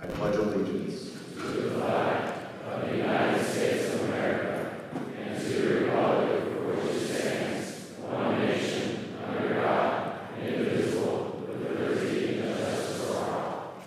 I pledge allegiance to the flag of the United States of America and to the republic for which it stands, one nation, under God, indivisible, with liberty and justice for all.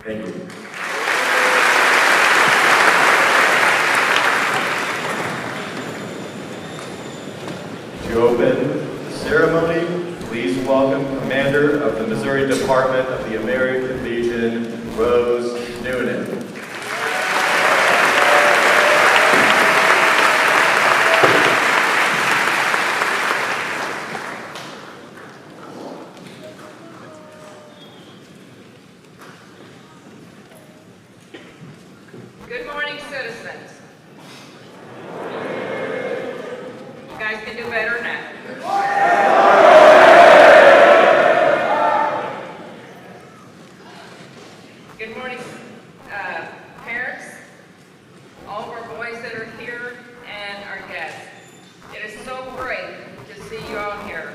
Thank you. To open the ceremony, please welcome Commander of the Missouri Department of the American Legion, Rose Noonan. Good morning, citizens. You guys can do better now. Good morning, parents, all of our boys that are here, and our guests. It is so great to see you all here,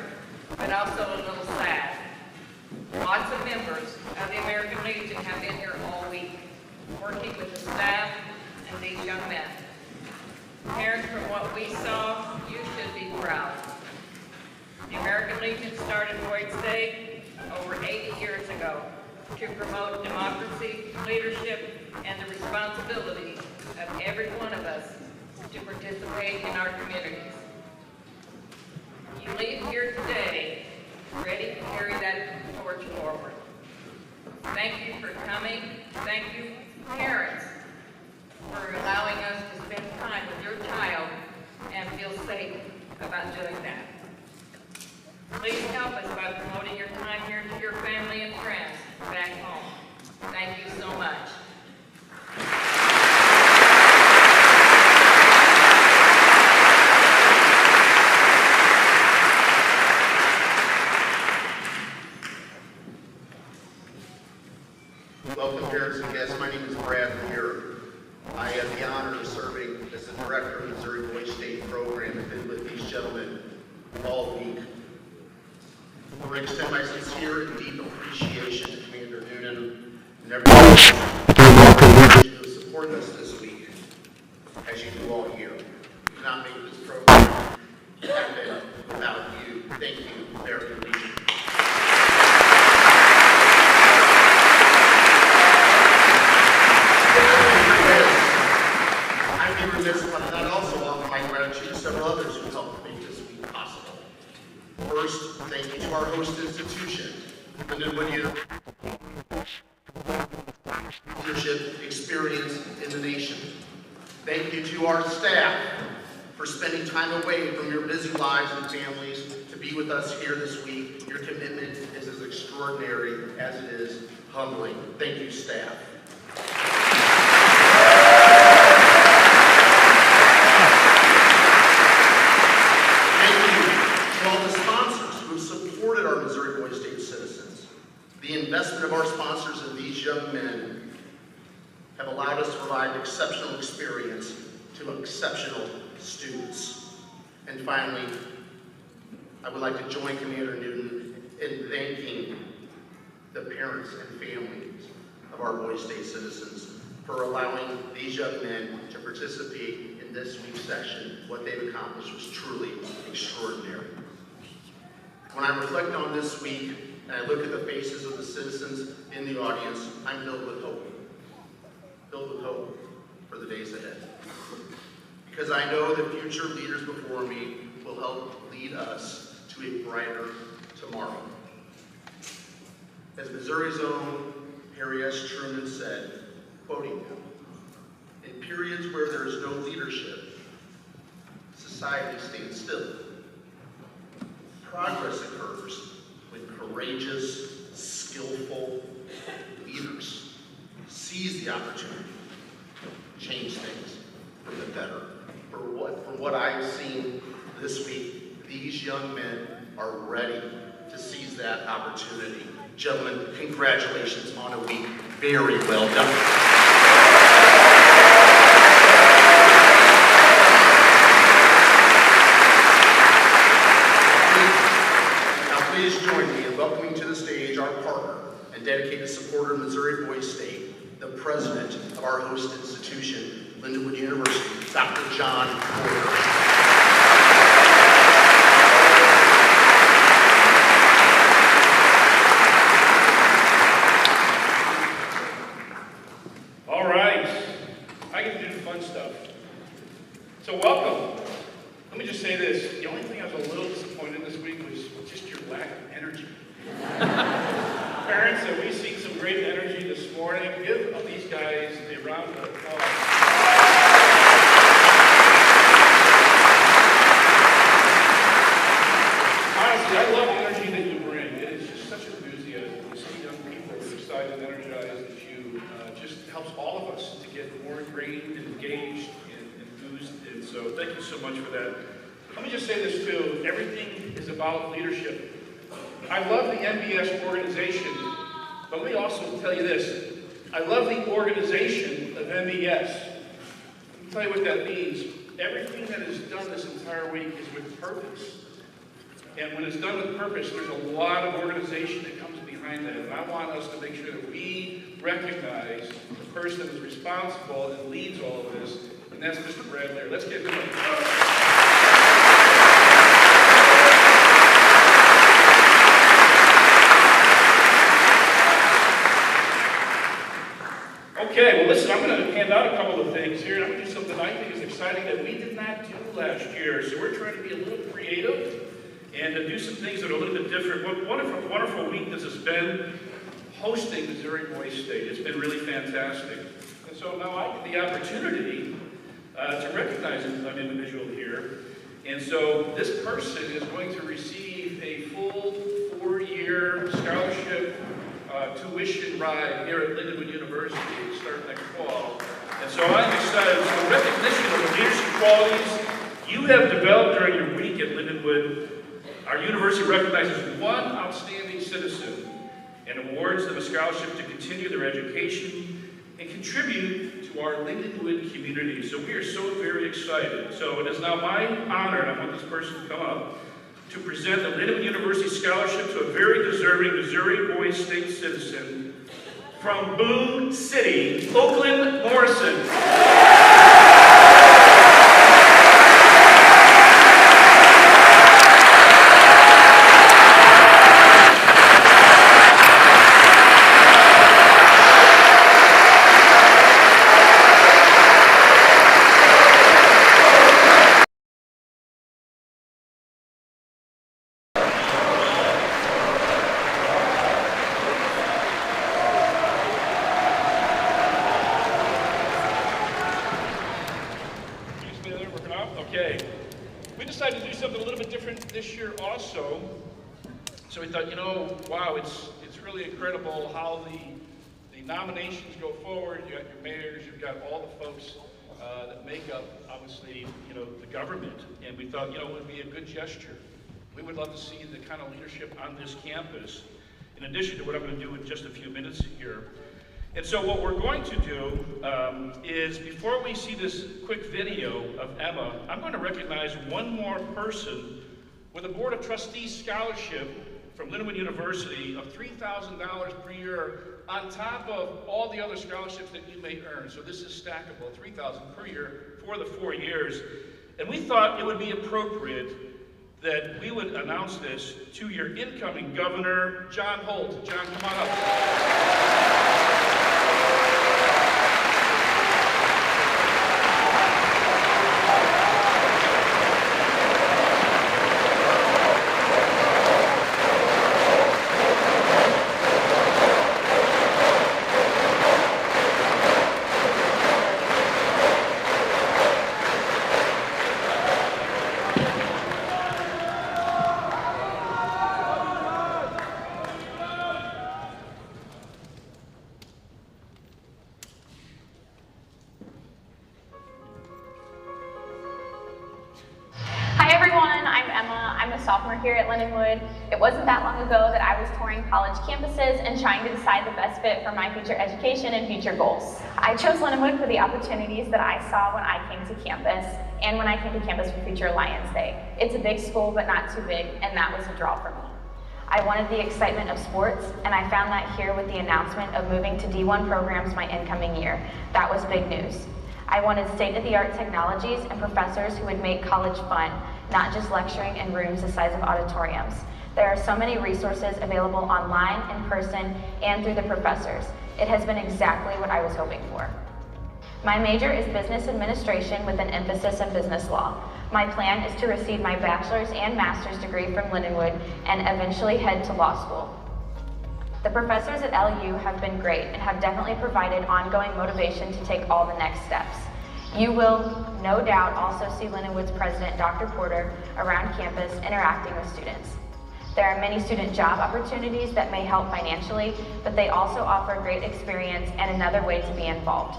but also a little sad. Lots of members of the American Legion have been here all week, working with the staff and these young men. Parents, from what we saw, you should be proud. The American Legion started Boyd's Day over 80 years ago to promote democracy, leadership, and the responsibility of every one of us to participate in our communities. You leave here today ready to carry that torch forward. Thank you for coming. Thank you, parents, for allowing us to spend time with your child and feel safe about doing that. Please help us by promoting your time here to your family and friends back home. Thank you so much. Welcome, parents and guests. My name is Brad Lear. I have the honor of serving as the director of the Missouri Boys State Program and been with these gentlemen all week. I want to extend my sincere and deep appreciation to Commander Noonan and everyone who has supported us this week, as you do all year. We cannot make this program happen without you. Thank you, American Legion. I'd also offer my gratitude to several others who helped make this week possible. First, thank you to our host institution, Lindenwood leadership experience in the nation. Thank you to our staff for spending time away from your busy lives and families to be with us here this week. Your commitment is as extraordinary as it is humbling. Thank you, staff. The investment of our sponsors in these young men have allowed us to provide an exceptional experience to exceptional students. And finally, I would like to join Commander Newton in thanking the parents and families of our Boys State citizens for allowing these young men to participate in this week's session. What they've accomplished was truly extraordinary. When I reflect on this week and I look at the faces of the citizens in the audience, I'm filled with hope. Filled with hope for the days ahead. Because I know the future leaders before me will help lead us to a brighter tomorrow. As Missouri's own Harry S. Truman said, quoting him, "In periods where there is no leadership, society stands still. Progress occurs when courageous, skillful leaders seize the opportunity to change things for the better." From what I've seen this week, these young men are ready to seize that opportunity. Gentlemen, congratulations on a week very well done. Now please join me in welcoming to the stage our partner and dedicated supporter of Missouri Boys State, the president of our host institution, Lindenwood University, Dr. John Porter. So welcome. Let me just say this. The only thing I was a little disappointed this week was just your lack of energy. Parents, have we seen some great energy this morning? Give these guys a round of applause. Honestly, I love the energy that you bring. It is just such enthusiasm. To see young people as excited and energized as you just helps all of us to get more ingrained and engaged and enthused. And so thank you so much for that. Let me just say this too. Everything is about leadership. I love the MBS organization, but let me also tell you this. I love the organization of MBS. Let me tell you what that means. Everything that is done this entire week is with purpose. And when it's done with purpose, there's a lot of organization that comes behind that. And I want us to make sure that we recognize the person that is responsible and leads all of this, and that's Mr. Bradley. Let's get to it. Okay, well listen, I'm going to hand out a couple of things here. I'm going to do something I think is exciting that we did not do last year. So we're trying to be a little creative and to do some things that are a little bit different. What a wonderful, wonderful week this has been hosting Missouri Boys State. It's been really fantastic. And so now I get the opportunity to recognize an individual here. And so this person is going to receive a full 4-year scholarship tuition ride here at Lindenwood University starting next fall. And so I'm excited. So recognition of the leadership qualities you have developed during your week at Lindenwood, our university recognizes one outstanding citizen and awards them a scholarship to continue their education and contribute to our Lindenwood community. So we are so very excited. So it is now my honor, and I want this person to come up, to present the Lindenwood University Scholarship to a very deserving Missouri Boys State citizen from Boone City, Oakland Morrison. Okay, we decided to do something a little bit different this year also. So we thought, wow, it's really incredible how the nominations go forward. You got your mayors, you've got all the folks that make up, obviously, the government. And we thought, it would be a good gesture. We would love to see the kind of leadership on this campus. in addition to what I'm going to do in just a few minutes here. And so what we're going to do is, before we see this quick video of Emma, I'm going to recognize one more person with a Board of Trustees scholarship from Lindenwood University of $3,000 per year on top of all the other scholarships that you may earn. So this is stackable, $3,000 per year for the 4 years. And we thought it would be appropriate that we would announce this to your incoming governor, John Holt. John, come on up. Sophomore here at Lindenwood. It wasn't that long ago that I was touring college campuses and trying to decide the best fit for my future education and future goals. I chose Lindenwood for the opportunities that I saw when I came to campus and when I came to campus for Future Alliance Day. It's a big school, but not too big, and that was a draw for me. I wanted the excitement of sports, and I found that here with the announcement of moving to D1 programs my incoming year. That was big news. I wanted state-of-the-art technologies and professors who would make college fun, not just lecturing in rooms the size of auditoriums. There are so many resources available online, in person, and through the professors. It has been exactly what I was hoping for. My major is business administration with an emphasis in business law. My plan is to receive my bachelor's and master's degree from Lindenwood and eventually head to law school. The professors at LU have been great and have definitely provided ongoing motivation to take all the next steps. You will, no doubt, also see Lindenwood's president, Dr. Porter, around campus interacting with students. There are many student job opportunities that may help financially, but they also offer great experience and another way to be involved.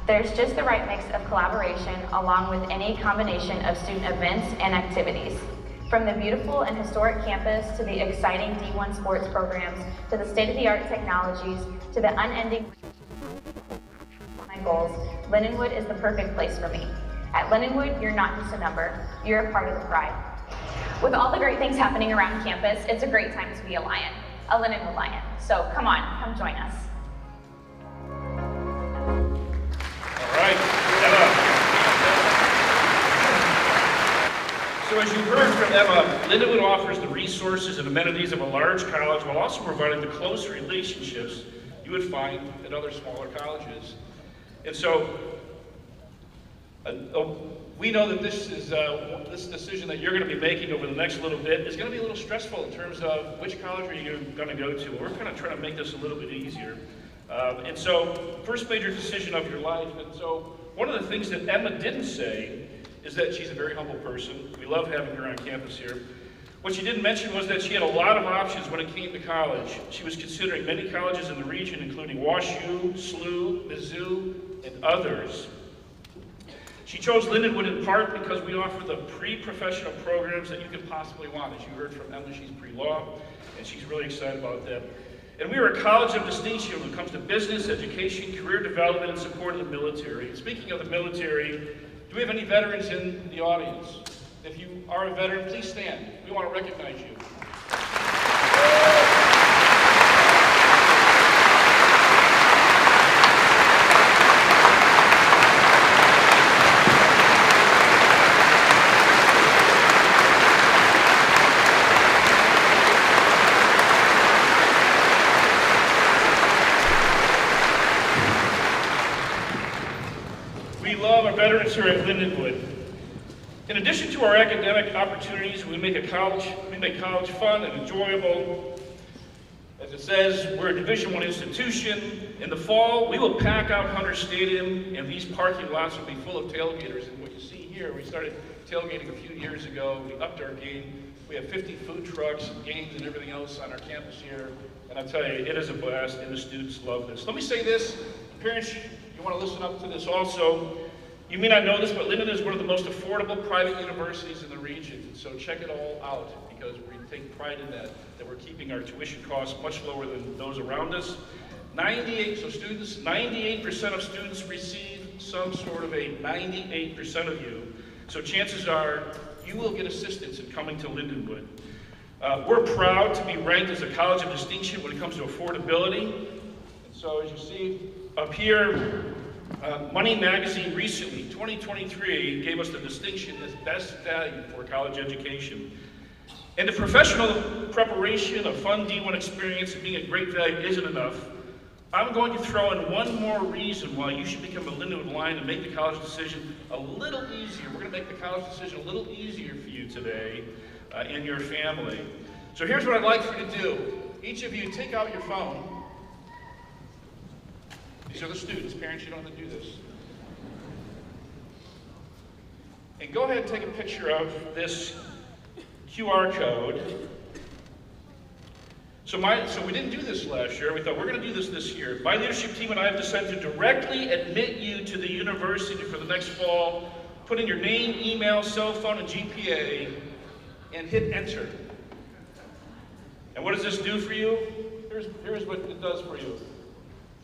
There's just the right mix of collaboration along with any combination of student events and activities. From the beautiful and historic campus to the exciting D1 sports programs to the state-of-the-art technologies to the unending my goals, Lindenwood is the perfect place for me. At Lindenwood, you're not just a number, you're a part of the pride. With all the great things happening around campus, it's a great time to be a Lion, a Lindenwood Lion. So come on, come join us. All right, Emma. So as you heard from Emma, Lindenwood offers the resources and amenities of a large college while also providing the close relationships you would find at other smaller colleges. And so we know that this decision that you're going to be making over the next little bit is going to be a little stressful in terms of which college are you going to go to. We're kind of trying to make this a little bit easier. And so, first major decision of your life. And so, one of the things that Emma didn't say is that she's a very humble person. We love having her on campus here. What she didn't mention was that she had a lot of options when it came to college. She was considering many colleges in the region, including WashU, SLU, Mizzou, and others. She chose Lindenwood in part because we offer the pre-professional programs that you could possibly want. As you heard from Emma, she's pre-law, and she's really excited about that. And we are a college of distinction when it comes to business, education, career development, and support of the military. And speaking of the military, do we have any veterans in the audience? If you are a veteran, please stand. We want to recognize you. We love our veterans here at Lindenwood. In addition to our academic opportunities, we make college fun and enjoyable. As it says, we're a Division I institution. In the fall, we will pack out Hunter Stadium, and these parking lots will be full of tailgaters. And what you see here, we started tailgating a few years ago. We upped our game. We have 50 food trucks, games, and everything else on our campus here. And I'll tell you, it is a blast, and the students love this. Let me say this, parents, you want to listen up to this also. You may not know this, but Linden is one of the most affordable private universities in the region. So check it all out, because we take pride in that we're keeping our tuition costs much lower than those around us. 98% of students receive some sort of a 98% of you. So chances are you will get assistance in coming to Lindenwood. We're proud to be ranked as a college of distinction when it comes to affordability. And so as you see up here, Money Magazine recently, 2023, gave us the distinction as best value for college education. And the professional preparation, a fun D1 experience, and being a great value isn't enough. I'm going to throw in one more reason why you should become a Lindenwood Lion and make the college decision a little easier. We're going to make the college decision a little easier for you today and your family. So here's what I'd like for you to do. Each of you, take out your phone. These are the students. Parents, you don't have to do this. And go ahead and take a picture of this QR code. So we didn't do this last year. We thought we're going to do this year. My leadership team and I have decided to directly admit you to the university for the next fall. Put in your name, email, cell phone, and GPA, and hit enter. And what does this do for you? Here's what it does for you.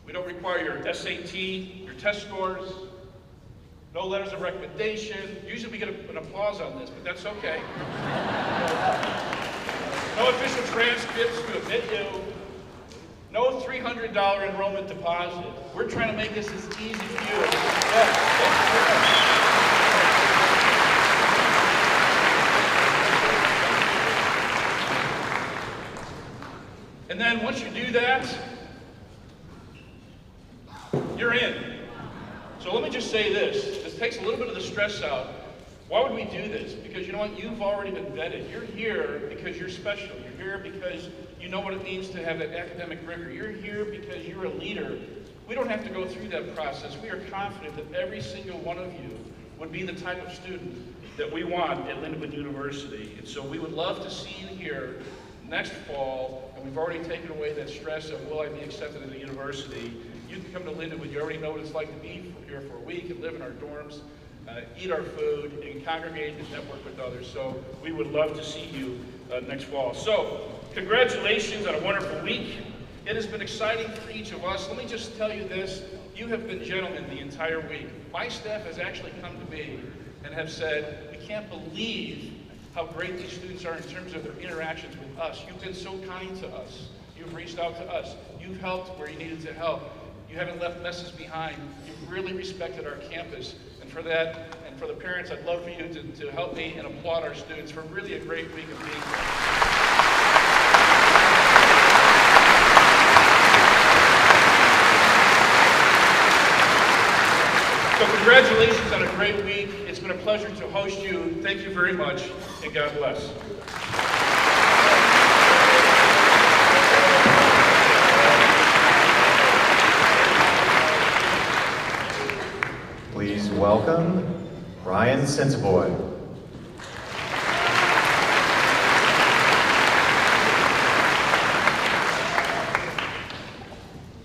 We don't require your SAT, your test scores, no letters of recommendation. Usually we get an applause on this, but that's okay. No official transcripts to admit you. No $300 enrollment deposit. We're trying to make this as easy for you as And then once you do that, you're in. So let me just say this. This takes a little bit of the stress out. Why would we do this? Because you know what? You've already been vetted. You're here because you're special. You're here because you know what it means to have that academic rigor. You're here because you're a leader. We don't have to go through that process. We are confident that every single one of you would be the type of student that we want at Lindenwood University. And so we would love to see you here next fall, and we've already taken away that stress of will I be accepted at the university. You can come to Lindenwood. You already know what it's like to be here for a week and live in our dorms. Eat our food, and congregate and network with others. So we would love to see you next fall. So congratulations on a wonderful week. It has been exciting for each of us. Let me just tell you this. You have been gentlemen the entire week. My staff has actually come to me and have said, we can't believe how great these students are in terms of their interactions with us. You've been so kind to us. You've reached out to us. You've helped where you needed to help. You haven't left messes behind. You've really respected our campus. And for that, and for the parents, I'd love for you to help me and applaud our students for really a great week of being here. So congratulations on a great week. It's been a pleasure to host you. Thank you very much, and God bless. Please welcome Ryan Senseboy.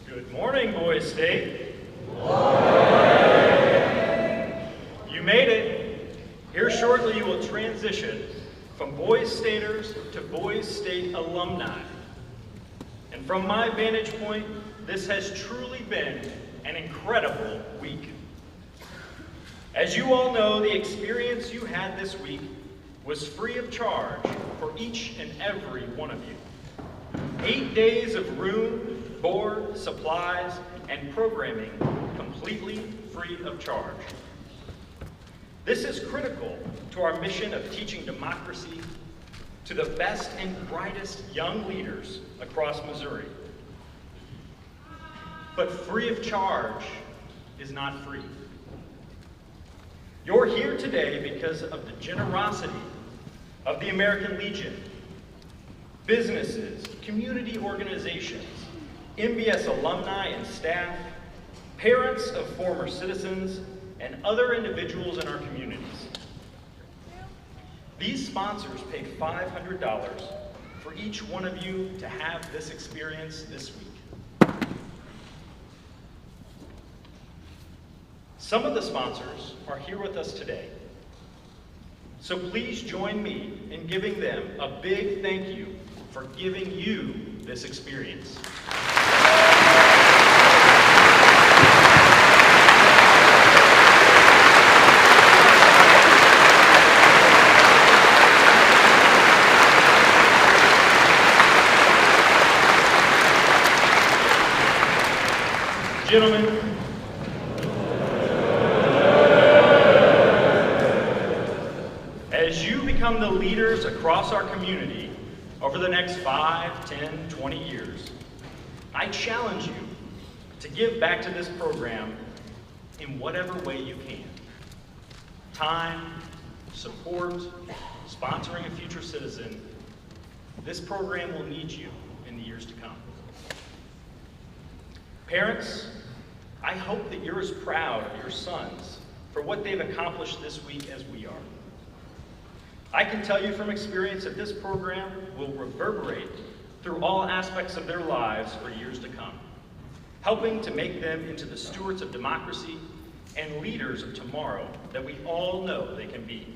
Good morning, Boys State. You made it. Here shortly you will transition from Boys Staters to Boys State alumni. And from my vantage point, this has truly been an incredible week. As you all know, the experience you had this week was free of charge for each and every one of you. 8 days of room, board, supplies, and programming completely free of charge. This is critical to our mission of teaching democracy to the best and brightest young leaders across Missouri. But free of charge is not free. You're here today because of the generosity of the American Legion, businesses, community organizations, MBS alumni and staff, parents of former citizens, and other individuals in our communities. These sponsors paid $500 for each one of you to have this experience this week. Some of the sponsors are here with us today. So please join me in giving them a big thank you for giving you this experience. Gentlemen, as you become the leaders across our community over the next 5, 10, 20 years, I challenge you to give back to this program in whatever way you can. Time, support, sponsoring a future citizen. This program will need you in the years to come. Parents, I hope that you're as proud of your sons for what they've accomplished this week as we are. I can tell you from experience that this program will reverberate through all aspects of their lives for years to come, helping to make them into the stewards of democracy and leaders of tomorrow that we all know they can be.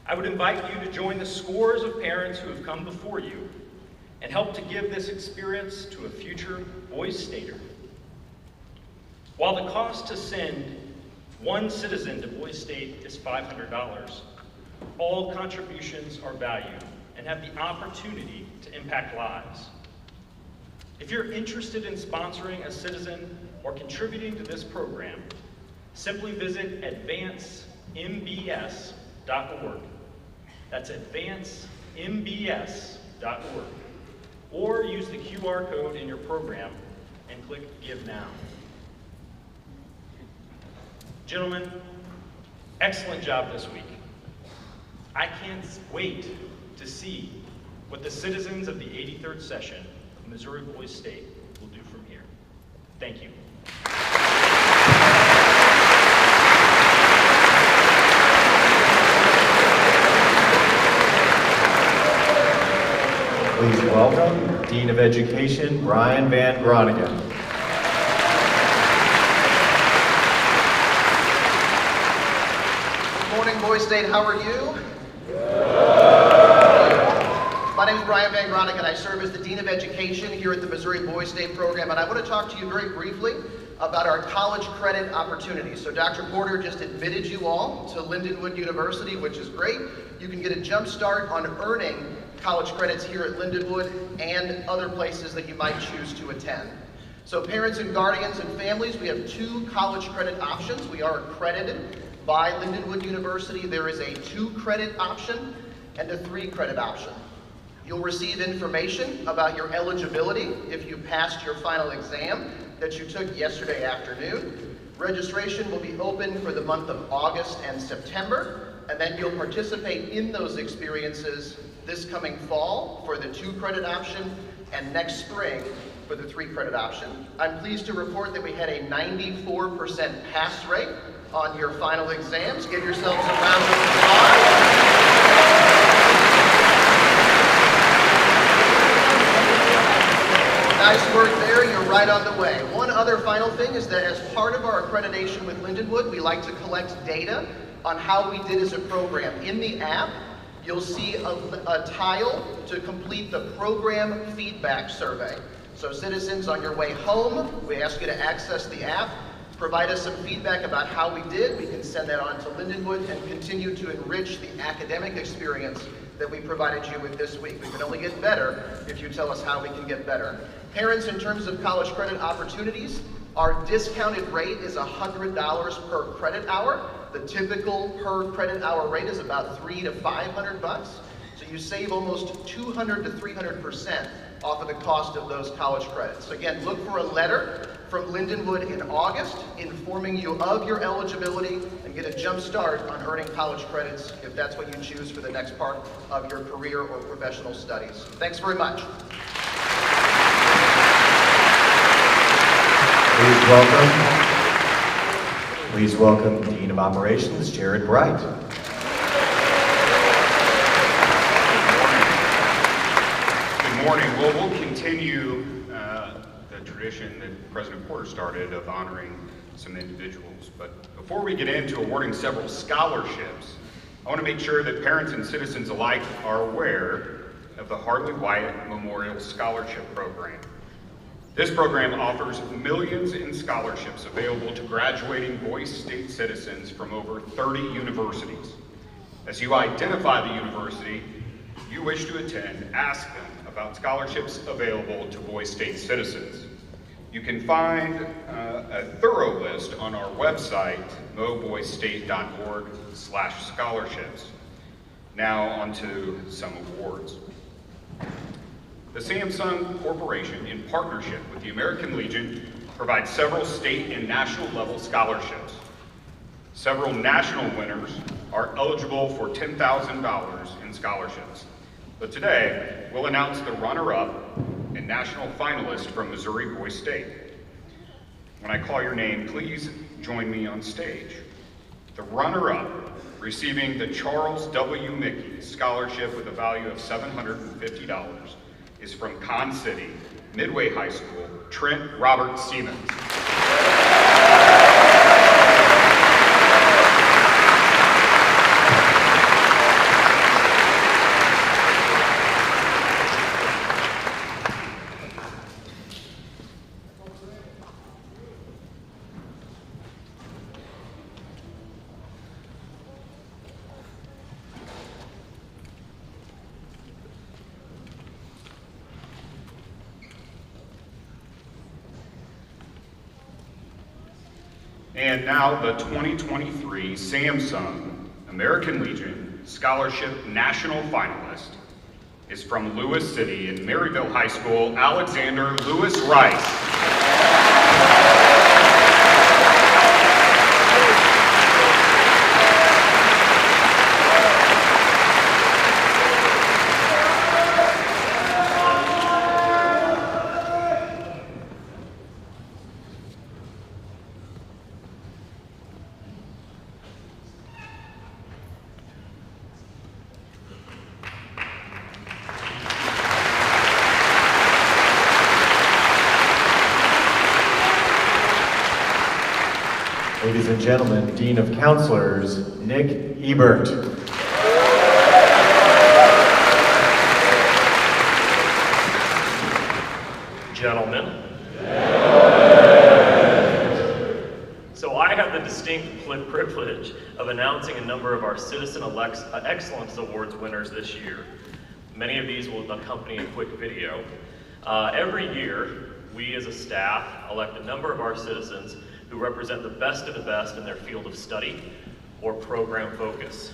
I would invite you to join the scores of parents who have come before you and help to give this experience to a future Boys Stater. While the cost to send one citizen to Boys State is $500, all contributions are valued and have the opportunity to impact lives. If you're interested in sponsoring a citizen or contributing to this program, simply visit advancembs.org. That's advancembs.org. Or use the QR code in your program and click Give Now. Gentlemen, excellent job this week. I can't wait to see what the citizens of the 83rd session of Missouri Boys State will do from here. Thank you. Please welcome Dean of Education, Brian Van Groningen. Good morning, Boys State. How are you? My name is Brian Van Groningen. I serve as the Dean of Education here at the Missouri Boys State program, and I want to talk to you very briefly about our college credit opportunities. So Dr. Porter just admitted you all to Lindenwood University, which is great. You can get a jump start on earning college credits here at Lindenwood and other places that you might choose to attend. So parents and guardians and families, we have 2 college credit options. We are accredited by Lindenwood University. There is a 2-credit option and a 3-credit option. You'll receive information about your eligibility if you passed your final exam that you took yesterday afternoon. Registration will be open for the month of August and September, and then you'll participate in those experiences this coming fall for the 2-credit option and next spring for the 3-credit option. I'm pleased to report that we had a 94% pass rate on your final exams. Give yourselves a round of applause. Nice work there, you're right on the way. One other final thing is that as part of our accreditation with Lindenwood, we like to collect data on how we did as a program. In the app, you'll see a tile to complete the program feedback survey. So citizens, on your way home, we ask you to access the app, provide us some feedback about how we did. We can send that on to Lindenwood and continue to enrich the academic experience that we provided you with this week. We can only get better if you tell us how we can get better. Parents, in terms of college credit opportunities, our discounted rate is $100 per credit hour. The typical per credit hour rate is about $300 to $500. So you save almost 200 to 300% off of the cost of those college credits. So again, look for a letter from Lindenwood in August informing you of your eligibility and get a jump start on earning college credits if that's what you choose for the next part of your career or professional studies. Thanks very much. Please welcome Dean of Operations, Jared Bright. Good morning. Well, we'll continue the tradition that President Porter started of honoring some individuals. But before we get into awarding several scholarships, I want to make sure that parents and citizens alike are aware of the Harley Wyatt Memorial Scholarship Program. This program offers millions in scholarships available to graduating Boise State citizens from over 30 universities. As you identify the university you wish to attend, ask them about scholarships available to Boise State citizens. You can find a thorough list on our website, moboisestate.org/scholarships. Now onto some awards. The Samsung Corporation, in partnership with the American Legion, provides several state and national level scholarships. Several national winners are eligible for $10,000 in scholarships. But today, we'll announce the runner-up and national finalist from Missouri Boise State. When I call your name, please join me on stage. The runner-up, receiving the Charles W. Mickey Scholarship with a value of $750, is from Con City, Midway High School, Trent Robert Stevens. And now the 2023 Samsung American Legion Scholarship National Finalist is from Lewis City in Maryville High School, Alexander Lewis Rice. Ladies and gentlemen, Dean of Counselors, Nick Ebert. Gentlemen. So I have the distinct privilege of announcing a number of our Citizen Excellence Awards winners this year. Many of these will accompany a quick video. Every year, we as a staff elect a number of our citizens who represent the best of the best in their field of study or program focus.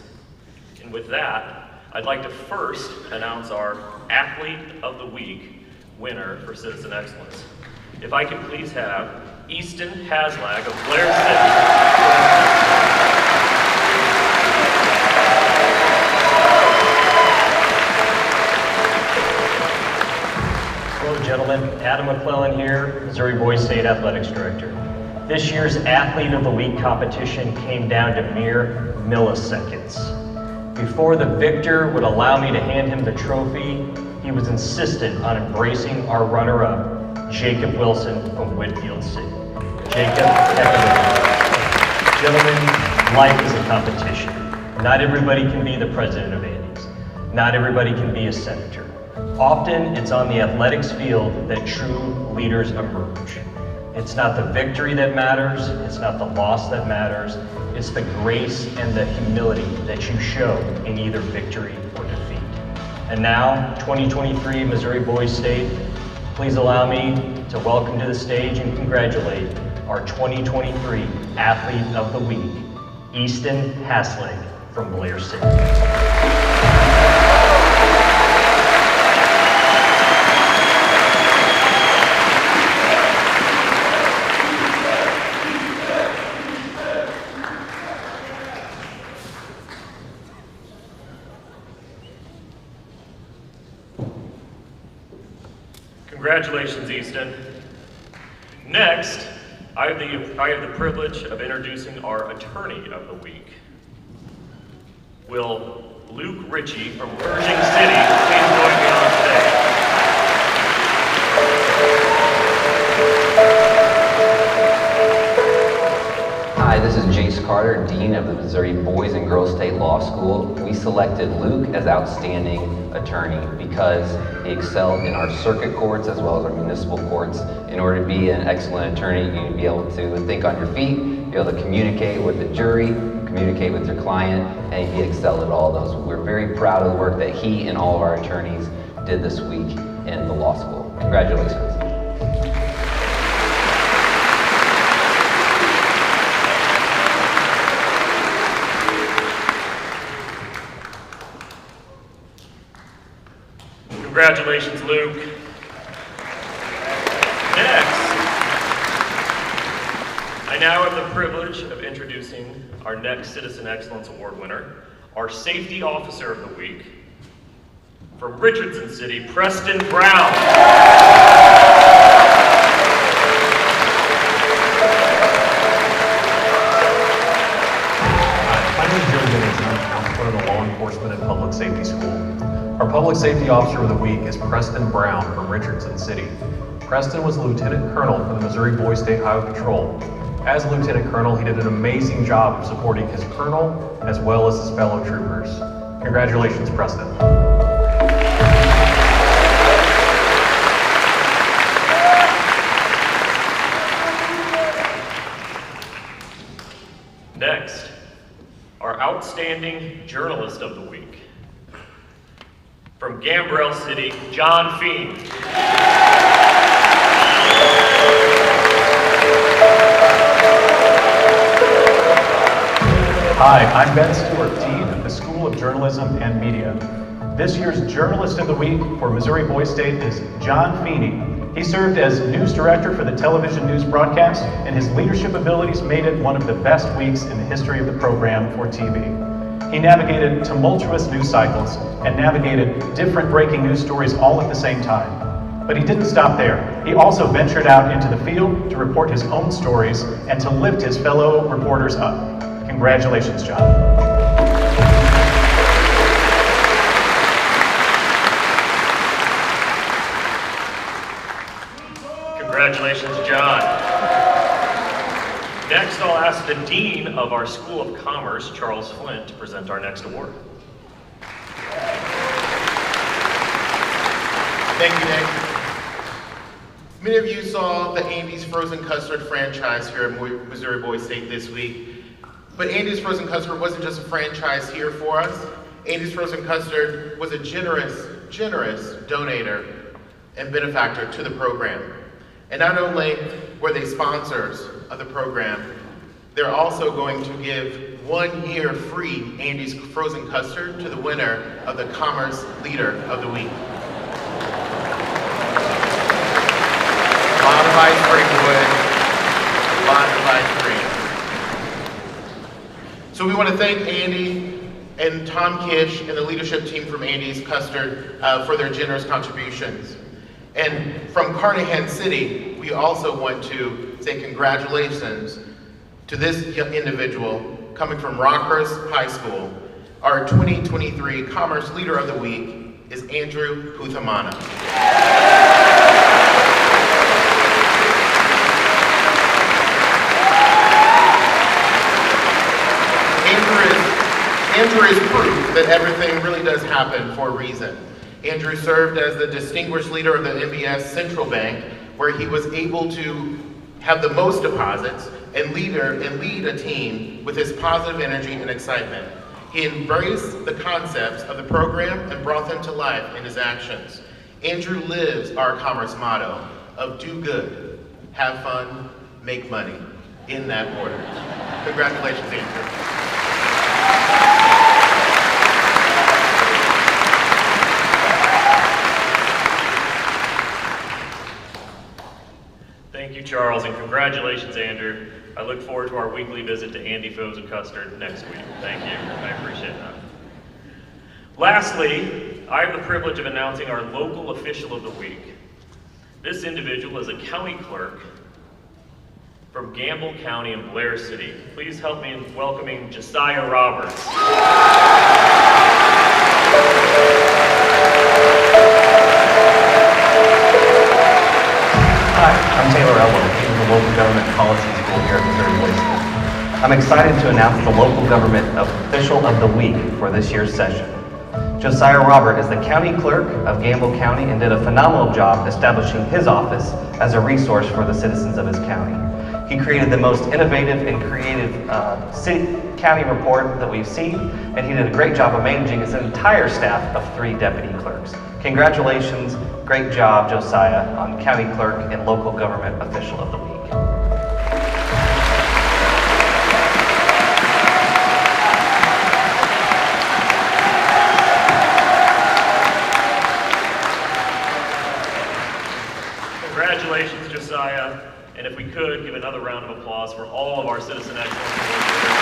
And with that, I'd like to first announce our Athlete of the Week winner for Citizen Excellence. If I could please have Easton Haslag of Blair City. Hello gentlemen, Adam McClellan here, Missouri Boise State Athletics Director. This year's Athlete of the Week competition came down to mere milliseconds. Before the victor would allow me to hand him the trophy, he was insistent on embracing our runner-up, Jacob Wilson from Whitfield City. Jacob, gentlemen, life is a competition. Not everybody can be the president of Andes. Not everybody can be a senator. Often, it's on the athletics field that true leaders emerge. It's not the victory that matters, it's not the loss that matters, it's the grace and the humility that you show in either victory or defeat. And now, 2023 Missouri Boise State, please allow me to welcome to the stage and congratulate our 2023 Athlete of the Week, Easton Haslag from Blair City. Congratulations, Easton. Next, I have the privilege of introducing our Attorney of the Week. Will Luke Ritchie from Pershing City please join me on stage? Carter, Dean of the Missouri Boys and Girls State Law School, we selected Luke as outstanding attorney because he excelled in our circuit courts as well as our municipal courts. In order to be an excellent attorney, you need to be able to think on your feet, be able to communicate with the jury, communicate with your client, and he excelled at all those. We're very proud of the work that he and all of our attorneys did this week in the law school. Congratulations. Congratulations, Luke. Next, I now have the privilege of introducing our next Citizen Excellence Award winner, our Safety Officer of the Week, from Richardson City, Preston Brown. My name is Joe Dennison. I'm from the Law Enforcement and Public Safety School. Our Public Safety Officer of the Week is Preston Brown from Richardson City. Preston was Lieutenant Colonel for the Missouri Boys State Highway Patrol. As Lieutenant Colonel, he did an amazing job of supporting his colonel as well as his fellow troopers. Congratulations, Preston. Next, our Outstanding Journalist of the Week. From Gambrell City, John Feen. Hi, I'm Ben Stewart, Dean of the School of Journalism and Media. This year's Journalist of the Week for Missouri Boys State is John Feeney. He served as news director for the television news broadcast, and his leadership abilities made it one of the best weeks in the history of the program for TV. He navigated tumultuous news cycles and navigated different breaking news stories all at the same time. But he didn't stop there. He also ventured out into the field to report his own stories and to lift his fellow reporters up. Congratulations, John. Congratulations, John. Next, I'll ask the Dean of our School of Commerce, Charles Flint, to present our next award. Thank you, Nick. Many of you saw the Andy's Frozen Custard franchise here at Missouri Boys State this week. But Andy's Frozen Custard wasn't just a franchise here for us. Andy's Frozen Custard was a generous donator and benefactor to the program. And not only were they sponsors of the program, they're also going to give 1 year free Andy's Frozen Custard to the winner of the Commerce Leader of the Week. A lot of ice cream, Wood. A lot of ice cream. So we want to thank Andy and Tom Kish and the leadership team from Andy's Custard for their generous contributions. And from Carnahan City, we also want to say congratulations to this individual coming from Rockhurst High School. Our 2023 Commerce Leader of the Week is Andrew Puthamana. Andrew is proof that everything really does happen for a reason. Andrew served as the distinguished leader of the MBS Central Bank, where he was able to have the most deposits and lead a team with his positive energy and excitement. He embraced the concepts of the program and brought them to life in his actions. Andrew lives our commerce motto of do good, have fun, make money, in that order. Congratulations, Andrew. Thank you, Charles, and congratulations, Andrew. I look forward to our weekly visit to Andy Frozen Custard next week. Thank you. I appreciate that. Lastly, I have the privilege of announcing our local official of the week. This individual is a county clerk from Gamble County in Blair City. Please help me in welcoming Josiah Roberts. Hi, I'm Taylor Elwell, Dean of the local government policy school here at Missouri Boys State. I'm excited to announce the local government official of the week for this year's session. Josiah Robert is the county clerk of Gamble County and did a phenomenal job establishing his office as a resource for the citizens of his county. He created the most innovative and creative county report that we've seen, and he did a great job of managing his entire staff of 3 deputy clerks. Congratulations, great job, Josiah, on county clerk and local government official of the week. Congratulations, Josiah, and if we could, give another round of applause for all of our Citizen Excellence Award winners.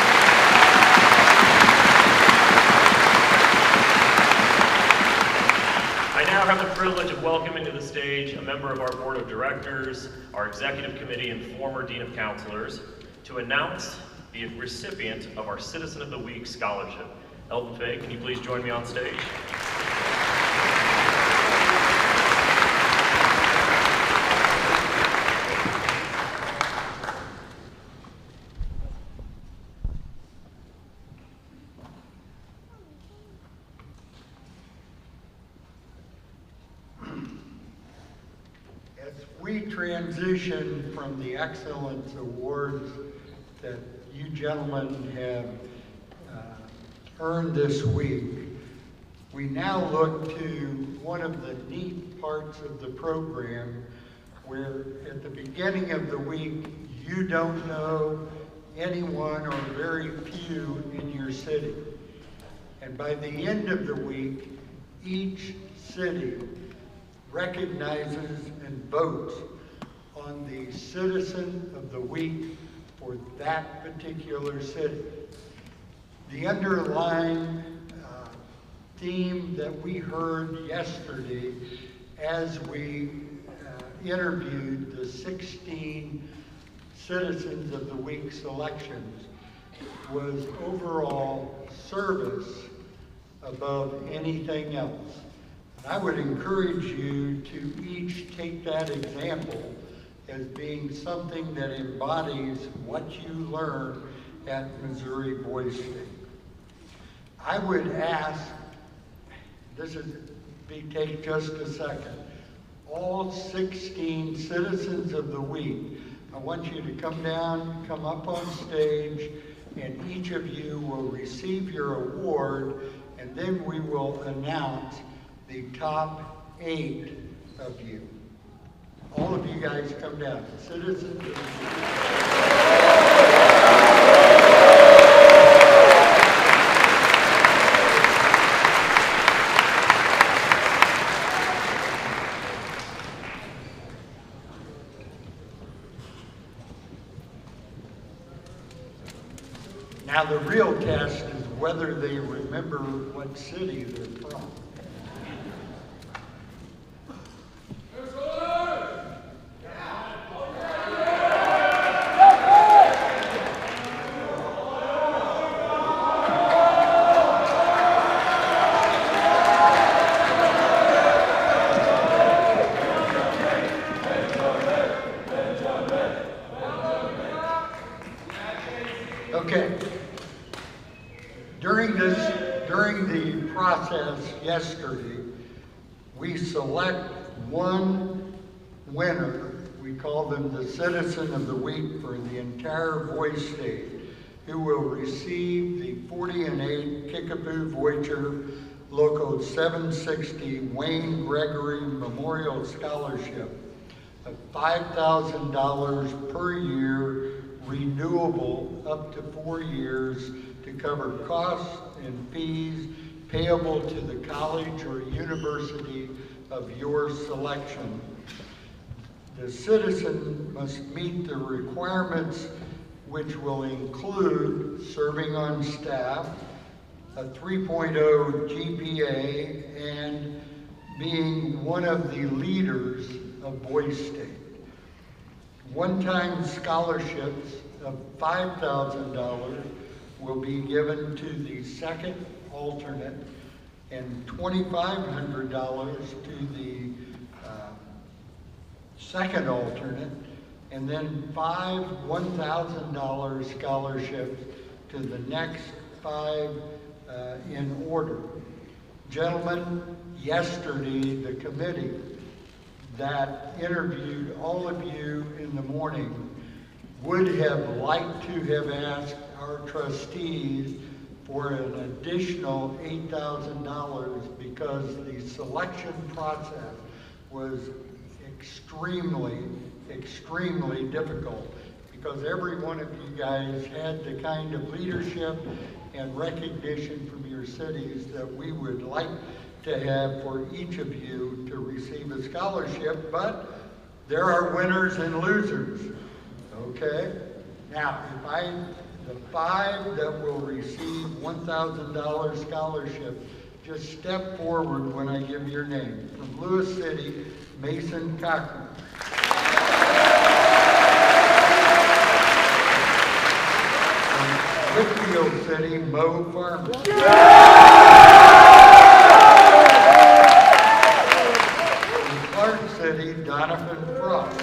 I now have the privilege of welcoming to the stage a member of our Board of Directors, our Executive Committee, and former Dean of Counselors to announce the recipient of our Citizen of the Week Scholarship. Elton Fay, can you please join me on stage? We transition from the Excellence Awards that you gentlemen have earned this week. We now look to one of the neat parts of the program where at the beginning of the week you don't know anyone or very few in your city. And by the end of the week, each city recognizes and votes on the Citizen of the Week for that particular city. The underlying theme that we heard yesterday as we interviewed the 16 Citizens of the Week selections was overall service above anything else. I would encourage you to each take that example as being something that embodies what you learn at Missouri Boys State. I would ask, take just a second, all 16 Citizens of the Week, I want you to come up on stage, and each of you will receive your award, and then we will announce the top 8 of you. All of you guys come down. Citizens. Now the real test is whether they remember what city they're from. Okay. During the process yesterday, we select one winner. We call them the Citizen of the Week for the entire Voice State, who will receive the 40 and 8 Kickapoo Voyager Local 760 Wayne Gregory Memorial Scholarship of $5,000 per year, renewable up to 4 years, to cover costs and fees payable to the college or university of your selection. The citizen must meet the requirements, which will include serving on staff, a 3.0 GPA, and being one of the leaders of Boys State. One-time scholarships of $5,000 will be given to the second alternate and $2,500 to the second alternate, and then 5 $1,000 scholarships to the next 5 in order. Gentlemen, yesterday the committee that interviewed all of you in the morning would have liked to have asked our trustees for an additional $8,000 because the selection process was extremely difficult, because every one of you guys had the kind of leadership and recognition from your cities that we would like to have for each of you to receive a scholarship, but there are winners and losers, okay? Now, the 5 that will receive $1,000 scholarship, just step forward when I give your name. From Lewis City, Mason Cochran. From Whitfield City, Mo Farmer. From Clark City, Donovan Frost.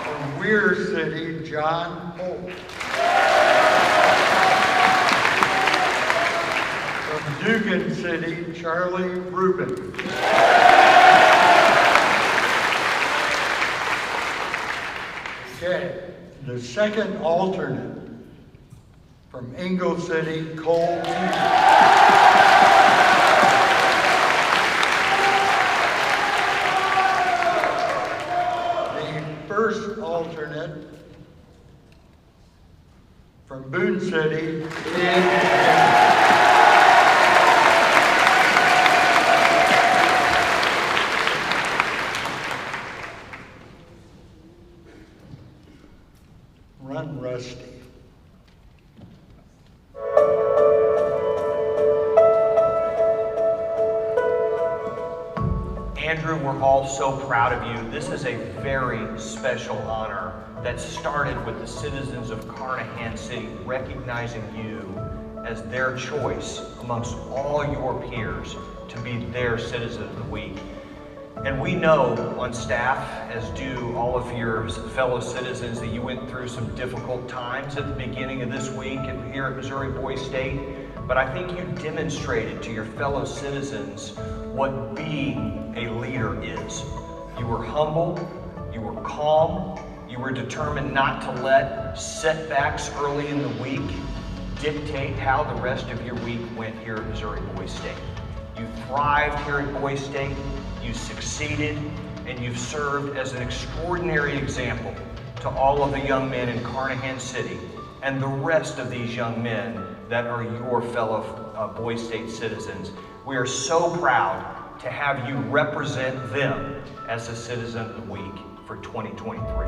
From Weir City, John Holt. From Dugan City, Charlie Rubin. Okay, the second alternate from Ingle City, Cole Peters. The first alternate from Boone City, Run Rusty. Andrew, we're all so proud of you. This is a very special honor that started with the citizens of Carnahan City recognizing you as their choice amongst all your peers to be their Citizen of the Week. And we know on staff, as do all of your fellow citizens, that you went through some difficult times at the beginning of this week here at Missouri Boys State. But I think you demonstrated to your fellow citizens what being a leader is. You were humble, you were calm, you were determined not to let setbacks early in the week dictate how the rest of your week went here at Missouri Boys State. You thrived here at Boys State, you succeeded, and you've served as an extraordinary example to all of the young men in Carnahan City and the rest of these young men that are your fellow Boys State citizens. We are so proud to have you represent them as a Citizen of the Week for 2023.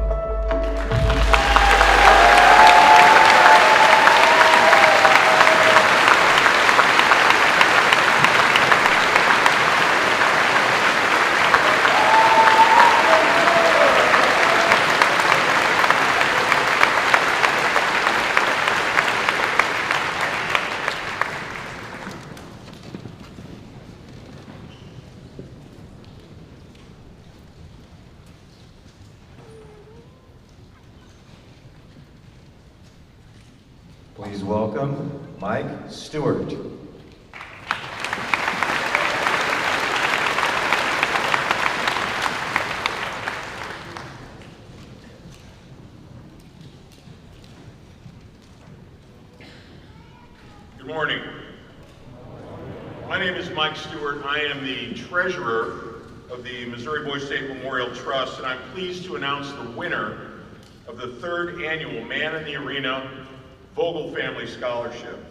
Please welcome Mike Stewart. Good morning. My name is Mike Stewart. I am the treasurer of the Missouri Boys State Memorial Trust, and I'm pleased to announce the winner of the 3rd annual Man in the Arena Vogel Family Scholarship.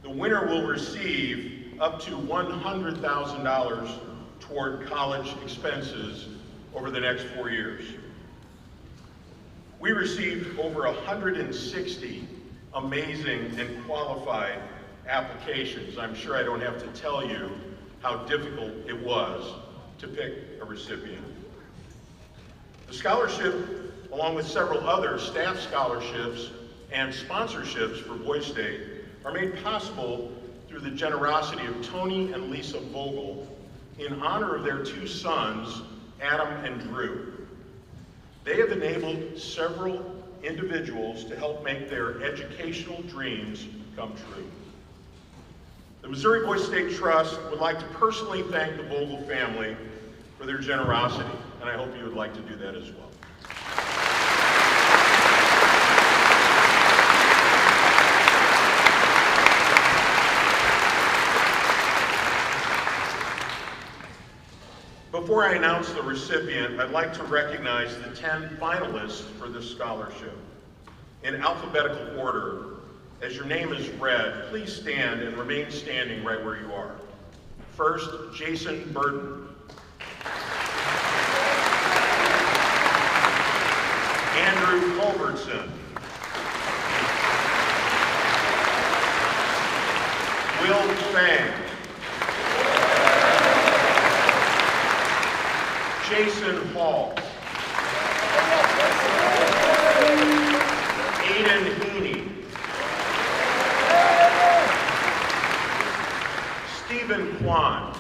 The winner will receive up to $100,000 toward college expenses over the next 4 years. We received over 160 amazing and qualified applications. I'm sure I don't have to tell you how difficult it was to pick a recipient. The scholarship, along with several other staff scholarships and sponsorships for Boys State, are made possible through the generosity of Tony and Lisa Vogel, in honor of their two sons, Adam and Drew. They have enabled several individuals to help make their educational dreams come true. The Missouri Boys State Trust would like to personally thank the Vogel family for their generosity, and I hope you would like to do that as well. Before I announce the recipient, I'd like to recognize the 10 finalists for this scholarship. In alphabetical order, as your name is read, please stand and remain standing right where you are. First, Jason Burton. Andrew Culbertson. Will Fang. Jason Hall. Aiden Heaney. Stephen Kwan.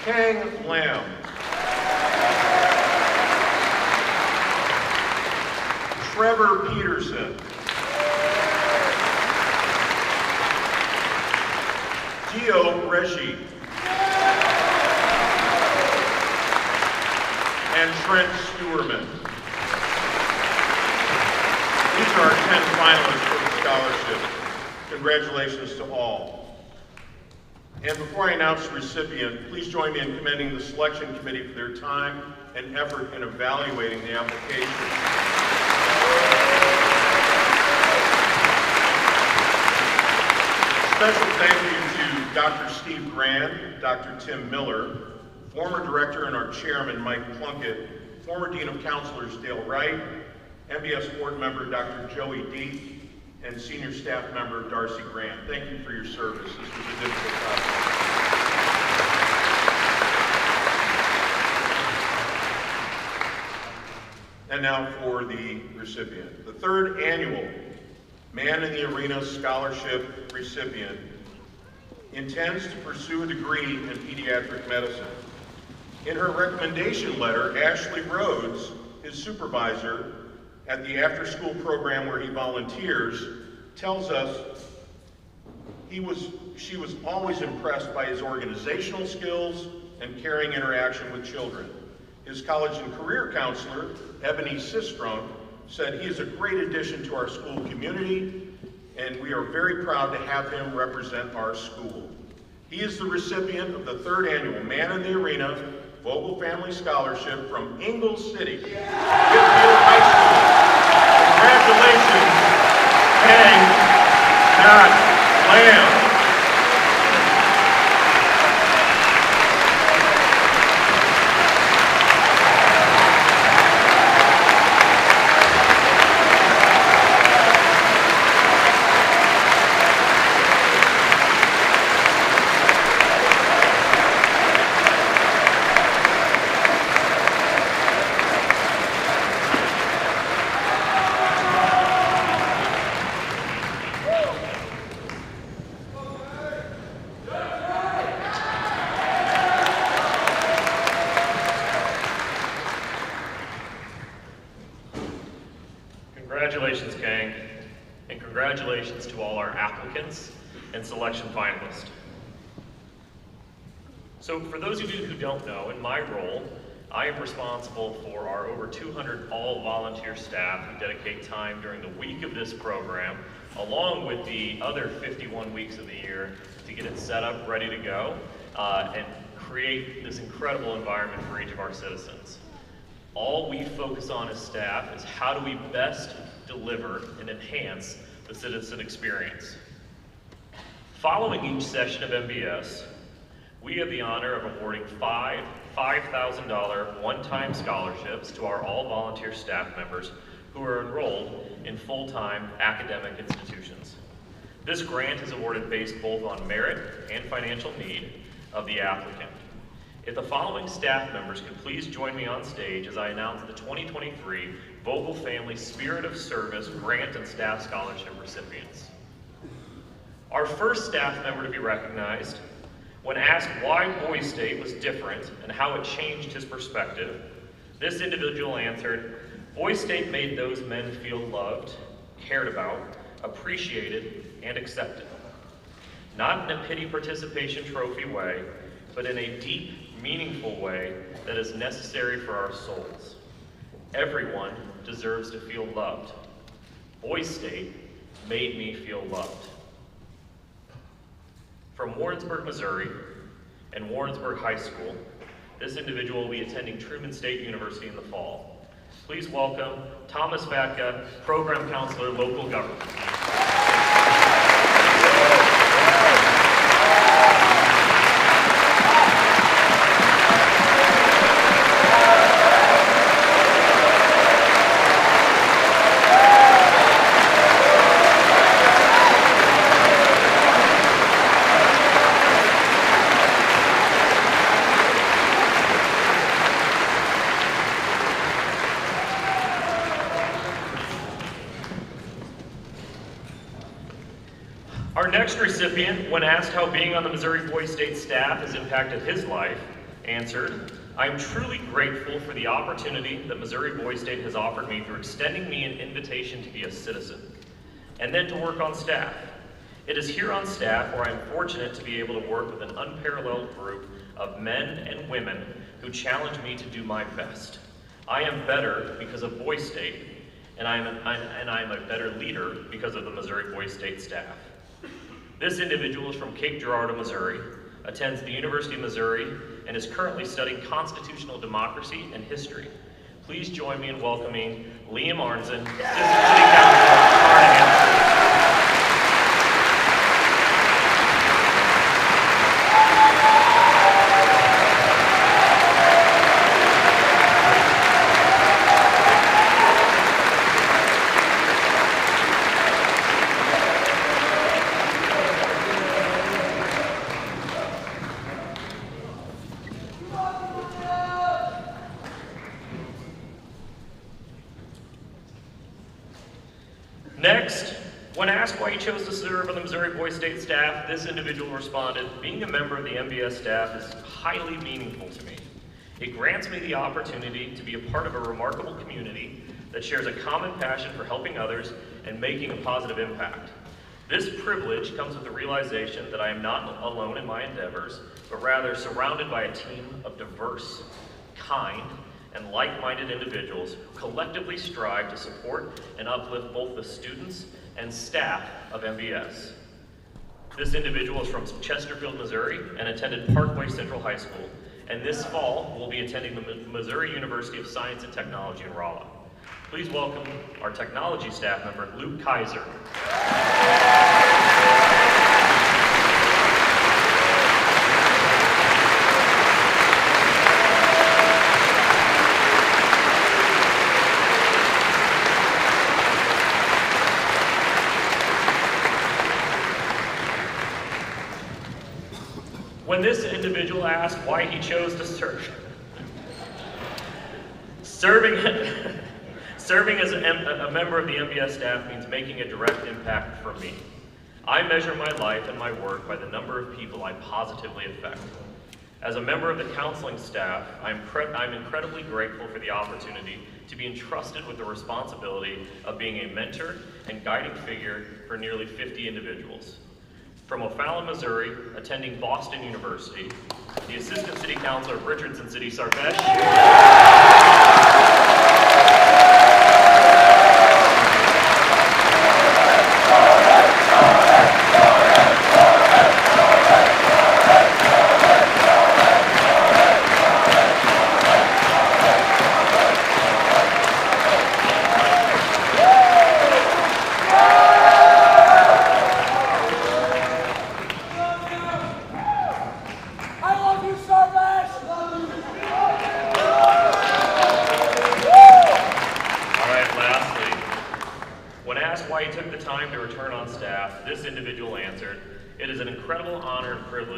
Kang Lam. Trevor Peterson. Dio Reshi. And Trent Stewerman. These are our 10 finalists for the scholarship. Congratulations to all. And before I announce the recipient, please join me in commending the selection committee for their time and effort in evaluating the application. Special thank you to Dr. Steve Grand, Dr. Tim Miller, former director and our chairman, Mike Plunkett, former dean of counselors, Dale Wright, MBS board member, Dr. Joey Deep, and senior staff member, Darcy Grant. Thank you for your service. This was a difficult process. And now for the recipient. The third annual Man in the Arena Scholarship recipient intends to pursue a degree in pediatric medicine. In her recommendation letter, Ashley Rhodes, his supervisor at the after-school program where he volunteers, tells us she was always impressed by his organizational skills and caring interaction with children. His college and career counselor, Ebony Sistrunk, said he is a great addition to our school community, and we are very proud to have him represent our school. He is the recipient of the third annual Man in the Arena Vogel Family Scholarship from Ingalls City, Whitfield High School. Congratulations, Kang Scott Lamb. Congratulations, Kang, and congratulations to all our applicants and selection finalists. So for those of you who don't know, in my role, I am responsible for our over 200 all-volunteer staff who dedicate time during the week of this program, along with the other 51 weeks of the year, to get it set up, ready to go, and create this incredible environment for each of our citizens. All we focus on as staff is how do we best deliver and enhance the citizen experience. Following each session of MBS, we have the honor of awarding five $5,000 one-time scholarships to our all-volunteer staff members who are enrolled in full-time academic institutions. This grant is awarded based both on merit and financial need of the applicant. If the following staff members could please join me on stage as I announce the 2023 Vogel Family Spirit of Service Grant and Staff Scholarship recipients. Our first staff member to be recognized, when asked why Boys State was different and how it changed his perspective, this individual answered, Boys State made those men feel loved, cared about, appreciated, and accepted. Not in a pity participation trophy way, but in a deep, meaningful way that is necessary for our souls. Everyone deserves to feel loved. Boys State made me feel loved. From Warrensburg, Missouri, and Warrensburg High School, this individual will be attending Truman State University in the fall. Please welcome Thomas Vatka, Program Counselor, Local Government. Our next recipient, when asked how being on the Missouri Boys State staff has impacted his life, answered, I am truly grateful for the opportunity that Missouri Boys State has offered me through extending me an invitation to be a citizen, and then to work on staff. It is here on staff where I am fortunate to be able to work with an unparalleled group of men and women who challenge me to do my best. I am better because of Boys State, and I am a better leader because of the Missouri Boys State staff. This individual is from Cape Girardeau, Missouri, attends the University of Missouri, and is currently studying constitutional democracy and history. Please join me in welcoming Liam Arnzen, Assistant City Councilor, Carnegie. Next, when asked why he chose to serve on the Missouri Boys State staff, this individual responded, being a member of the MBS staff is highly meaningful to me. It grants me the opportunity to be a part of a remarkable community that shares a common passion for helping others and making a positive impact. This privilege comes with the realization that I am not alone in my endeavors, but rather surrounded by a team of diverse, kind, and like-minded individuals who collectively strive to support and uplift both the students and staff of MBS. This individual is from Chesterfield, Missouri, and attended Parkway Central High School, and this fall will be attending the Missouri University of Science and Technology in Rolla. Please welcome our technology staff member, Luke Kaiser. When this individual asked why he chose to serve, serving as a member of the MBS staff means making a direct impact for me. I measure my life and my work by the number of people I positively affect. As a member of the counseling staff, I'm incredibly grateful for the opportunity to be entrusted with the responsibility of being a mentor and guiding figure for nearly 50 individuals. From O'Fallon, Missouri, attending Boston University, the Assistant City Councilor of Richardson City, Sarvesh.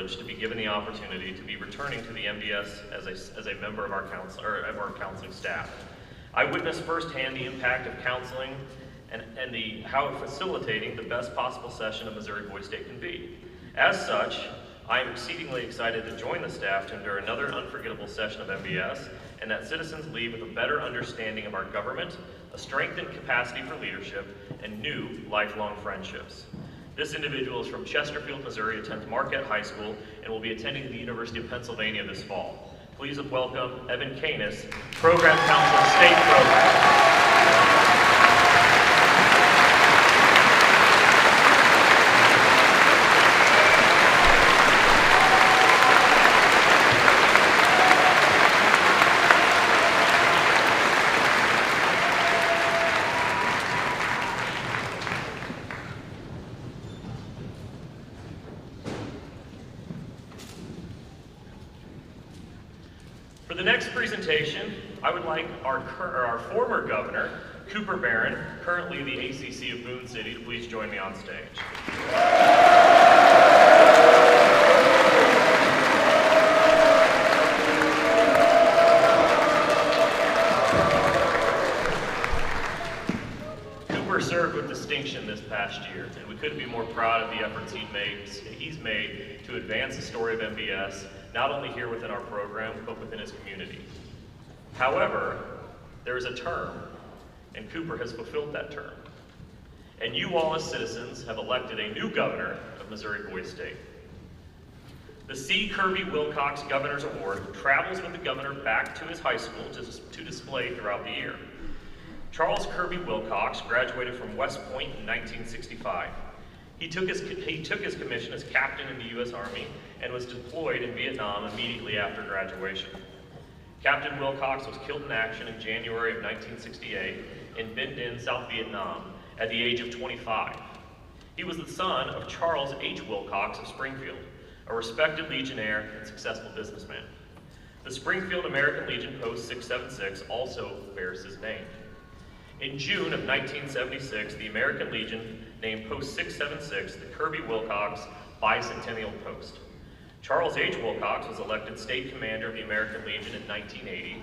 To be given the opportunity to be returning to the MBS as a member of our counseling staff. I witnessed firsthand the impact of counseling and how facilitating the best possible session of Missouri Boys State can be. As such, I am exceedingly excited to join the staff to endure another unforgettable session of MBS, and that citizens leave with a better understanding of our government, a strengthened capacity for leadership, and new lifelong friendships. This individual is from Chesterfield, Missouri, attends Marquette High School, and will be attending the University of Pennsylvania this fall. Please welcome Evan Canis, Program Council, State Program. For the next presentation, I would like our former governor, Cooper Barron, currently the ACC of Boone City, to please join me on stage. Cooper served with distinction this past year, and we couldn't be more proud of the efforts he's made to advance the story of MBS, not only here within our program, but within his community. However, there is a term, and Cooper has fulfilled that term. And you all as citizens have elected a new governor of Missouri Boys State. The C. Kirby Wilcox Governor's Award travels with the governor back to his high school to display throughout the year. Charles Kirby Wilcox graduated from West Point in 1965. He took his commission as captain in the U.S. Army and was deployed in Vietnam immediately after graduation. Captain Wilcox was killed in action in January of 1968 in Binh Dinh, South Vietnam, at the age of 25. He was the son of Charles H. Wilcox of Springfield, a respected Legionnaire and successful businessman. The Springfield American Legion Post 676 also bears his name. In June of 1976, the American Legion named Post 676 the Kirby Wilcox Bicentennial Post. Charles H. Wilcox was elected state commander of the American Legion in 1980.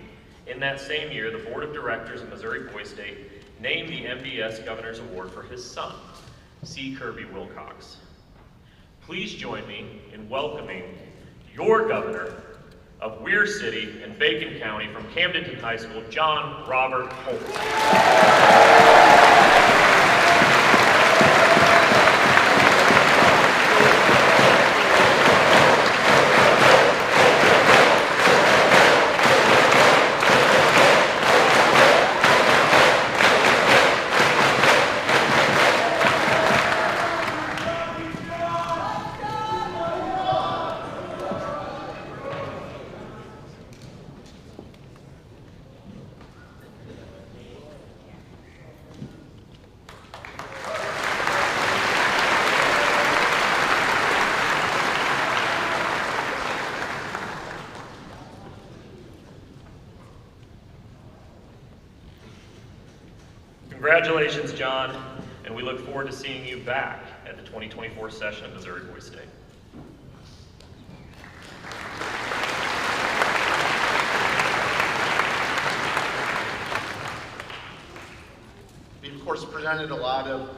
In that same year, the Board of Directors of Missouri Boys State named the MBS Governor's Award for his son, C. Kirby Wilcox. Please join me in welcoming your governor of Weir City and Bacon County from Camden High School, John Robert Holt. Congratulations, John, and we look forward to seeing you back at the 2024 session of Missouri Boys State. We, of course, presented a lot of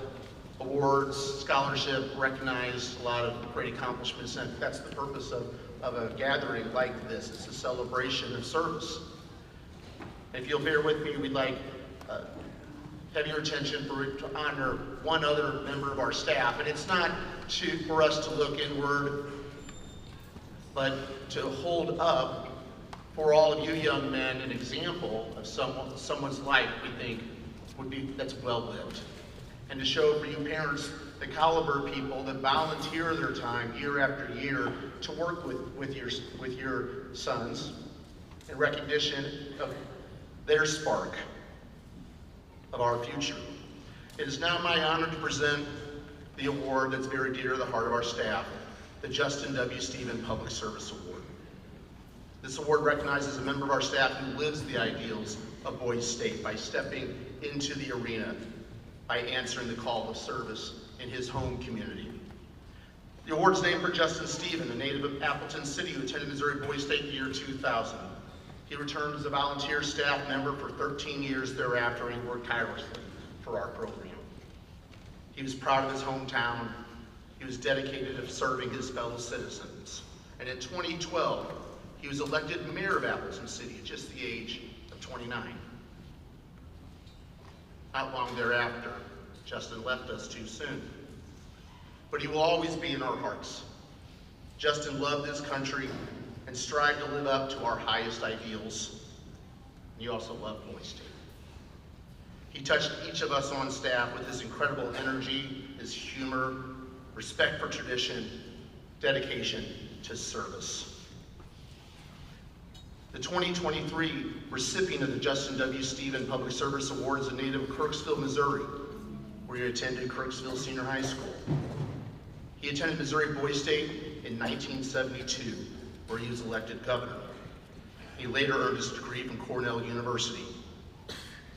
awards, scholarship, recognized a lot of great accomplishments, and that's the purpose of a gathering like this. It's a celebration of service. And if you'll bear with me, we'd like have your attention to honor one other member of our staff. And it's not for us to look inward, but to hold up for all of you young men an example of someone's life we think that's well lived. And to show for you parents the caliber of people that volunteer their time year after year to work with your sons in recognition of their spark of our future. It is now my honor to present the award that's very dear to the heart of our staff, the Justin W. Stephen Public Service Award. This award recognizes a member of our staff who lives the ideals of Boys State by stepping into the arena, by answering the call of service in his home community. The award is named for Justin Stephen, a native of Appleton City who attended Missouri Boys State in the year 2000. He returned as a volunteer staff member for 13 years thereafter, and he worked tirelessly for our program. He was proud of his hometown. He was dedicated to serving his fellow citizens. And in 2012, he was elected mayor of Appleton City at just the age of 29. Not long thereafter, Justin left us too soon. But he will always be in our hearts. Justin loved his country and strived to live up to our highest ideals. And he also loved Boys State. He touched each of us on staff with his incredible energy, his humor, respect for tradition, dedication to service. The 2023 recipient of the Justin W. Stephen Public Service Award is a native of Kirksville, Missouri, where he attended Kirksville Senior High School. He attended Missouri Boys State in 1972, where he was elected governor. He later earned his degree from Cornell University.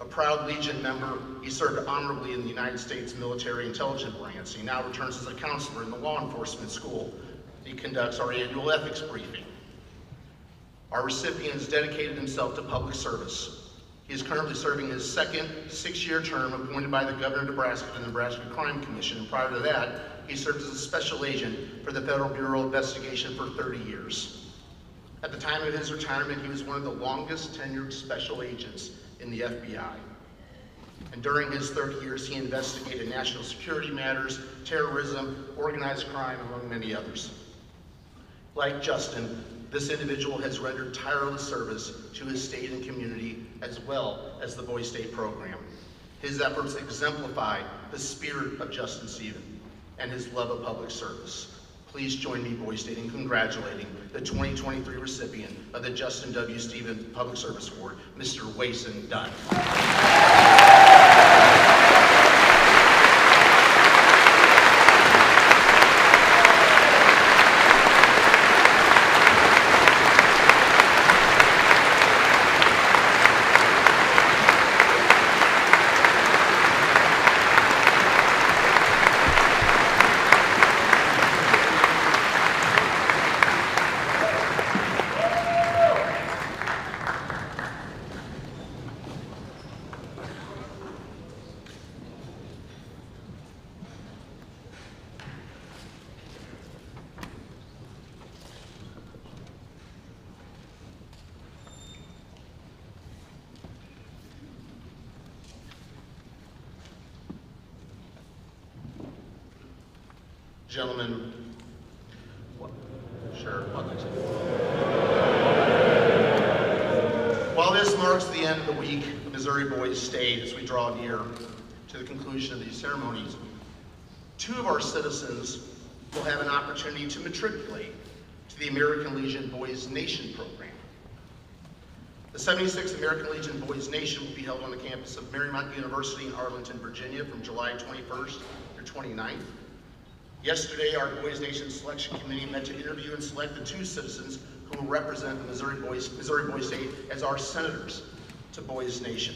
A proud Legion member, he served honorably in the United States Military Intelligence Branch. He now returns as a counselor in the law enforcement school. He conducts our annual ethics briefing. Our recipient has dedicated himself to public service. He is currently serving his second 6-year term appointed by the governor of Nebraska to the Nebraska Crime Commission. And prior to that, he served as a special agent for the Federal Bureau of Investigation for 30 years. At the time of his retirement, he was one of the longest tenured special agents in the FBI. And during his 30 years, he investigated national security matters, terrorism, organized crime, among many others. Like Justin, this individual has rendered tireless service to his state and community, as well as the Boys State program. His efforts exemplify the spirit of Justin Stephen and his love of public service. Please join me, Boys State, in congratulating the 2023 recipient of the Justin W. Stephen Public Service Award, Mr. Wason Dunn. Gentlemen, sure. While this marks the end of the week of Missouri Boys State as we draw near to the conclusion of these ceremonies, 2 of our citizens will have an opportunity to matriculate to the American Legion Boys Nation program. The 76th American Legion Boys Nation will be held on the campus of Marymount University in Arlington, Virginia from July 21st through 29th. Yesterday, our Boys Nation Selection Committee met to interview and select the 2 citizens who will represent the Missouri Boys State as our senators to Boys Nation.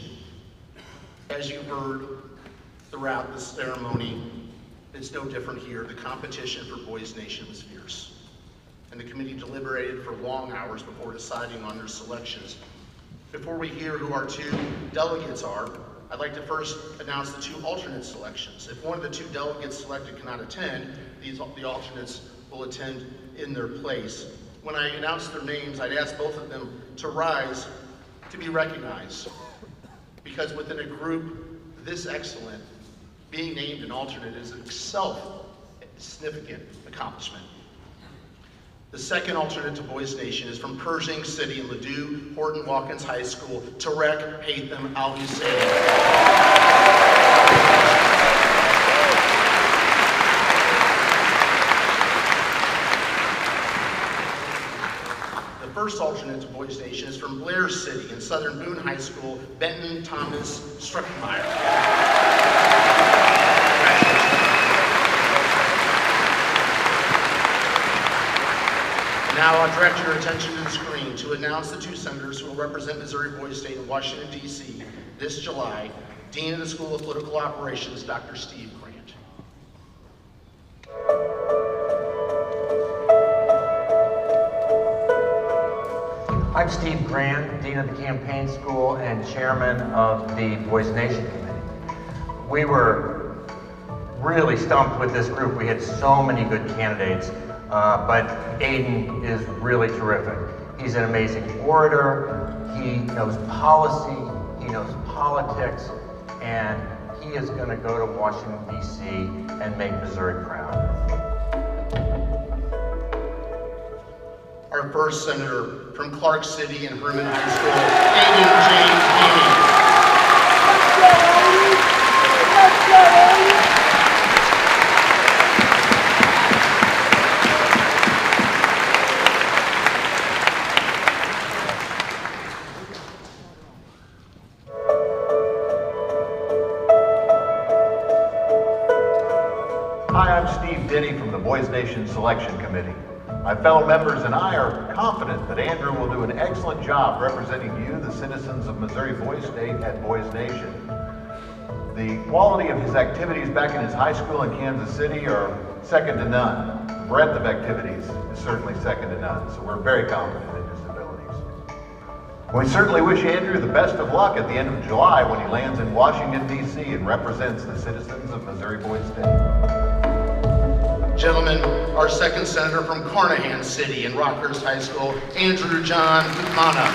As you heard throughout the ceremony, it's no different here. The competition for Boys Nation was fierce, and the committee deliberated for long hours before deciding on their selections. Before we hear who our 2 delegates are, I'd like to first announce the 2 alternate selections. If one of the 2 delegates selected cannot attend, the alternates will attend in their place. When I announce their names, I'd ask both of them to rise to be recognized, because within a group this excellent, being named an alternate is itself a significant accomplishment. The second alternate to Boys Nation is from Pershing City in Ladue Horton Watkins High School, Tarek Haitham Al-Hussein. The first alternate to Boys Nation is from Blair City in Southern Boone High School, Benton Thomas Struckmeyer. Now I'll direct your attention to the screen to announce the 2 senators who will represent Missouri Boys State in Washington, D.C. this July. Dean of the School of Political Operations, Dr. Steve Grant. I'm Steve Grant, Dean of the Campaign School and Chairman of the Boys Nation Committee. We were really stumped with this group. We had so many good candidates, but Aiden is really terrific. He's an amazing orator, he knows policy, he knows politics, and he is going to go to Washington, D.C. and make Missouri proud. Our first senator from Clark City and Herman High School, Aiden James Haney. Hi, I'm Steve Denny from the Boys Nation Selection Committee. My fellow members and I are confident that Andrew will do an excellent job representing you, the citizens of Missouri Boys State at Boys Nation. The quality of his activities back in his high school in Kansas City are second to none. The breadth of activities is certainly second to none, so we're very confident in his abilities. We certainly wish Andrew the best of luck at the end of July when he lands in Washington, D.C. and represents the citizens of Missouri Boys State. Gentlemen, our second senator from Carnahan City and Rockhurst High School, Andrew John Buchanan.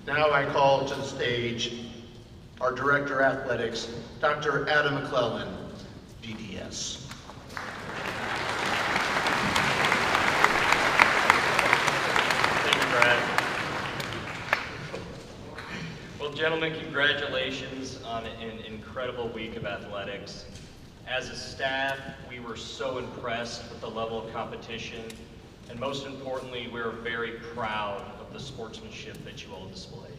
Now I call to the stage our Director of Athletics, Dr. Adam McClellan, DDS. Thank you, Brad. Well, gentlemen, congratulations on an incredible week of athletics. As a staff, we were so impressed with the level of competition, and most importantly, we're very proud of the sportsmanship that you all displayed.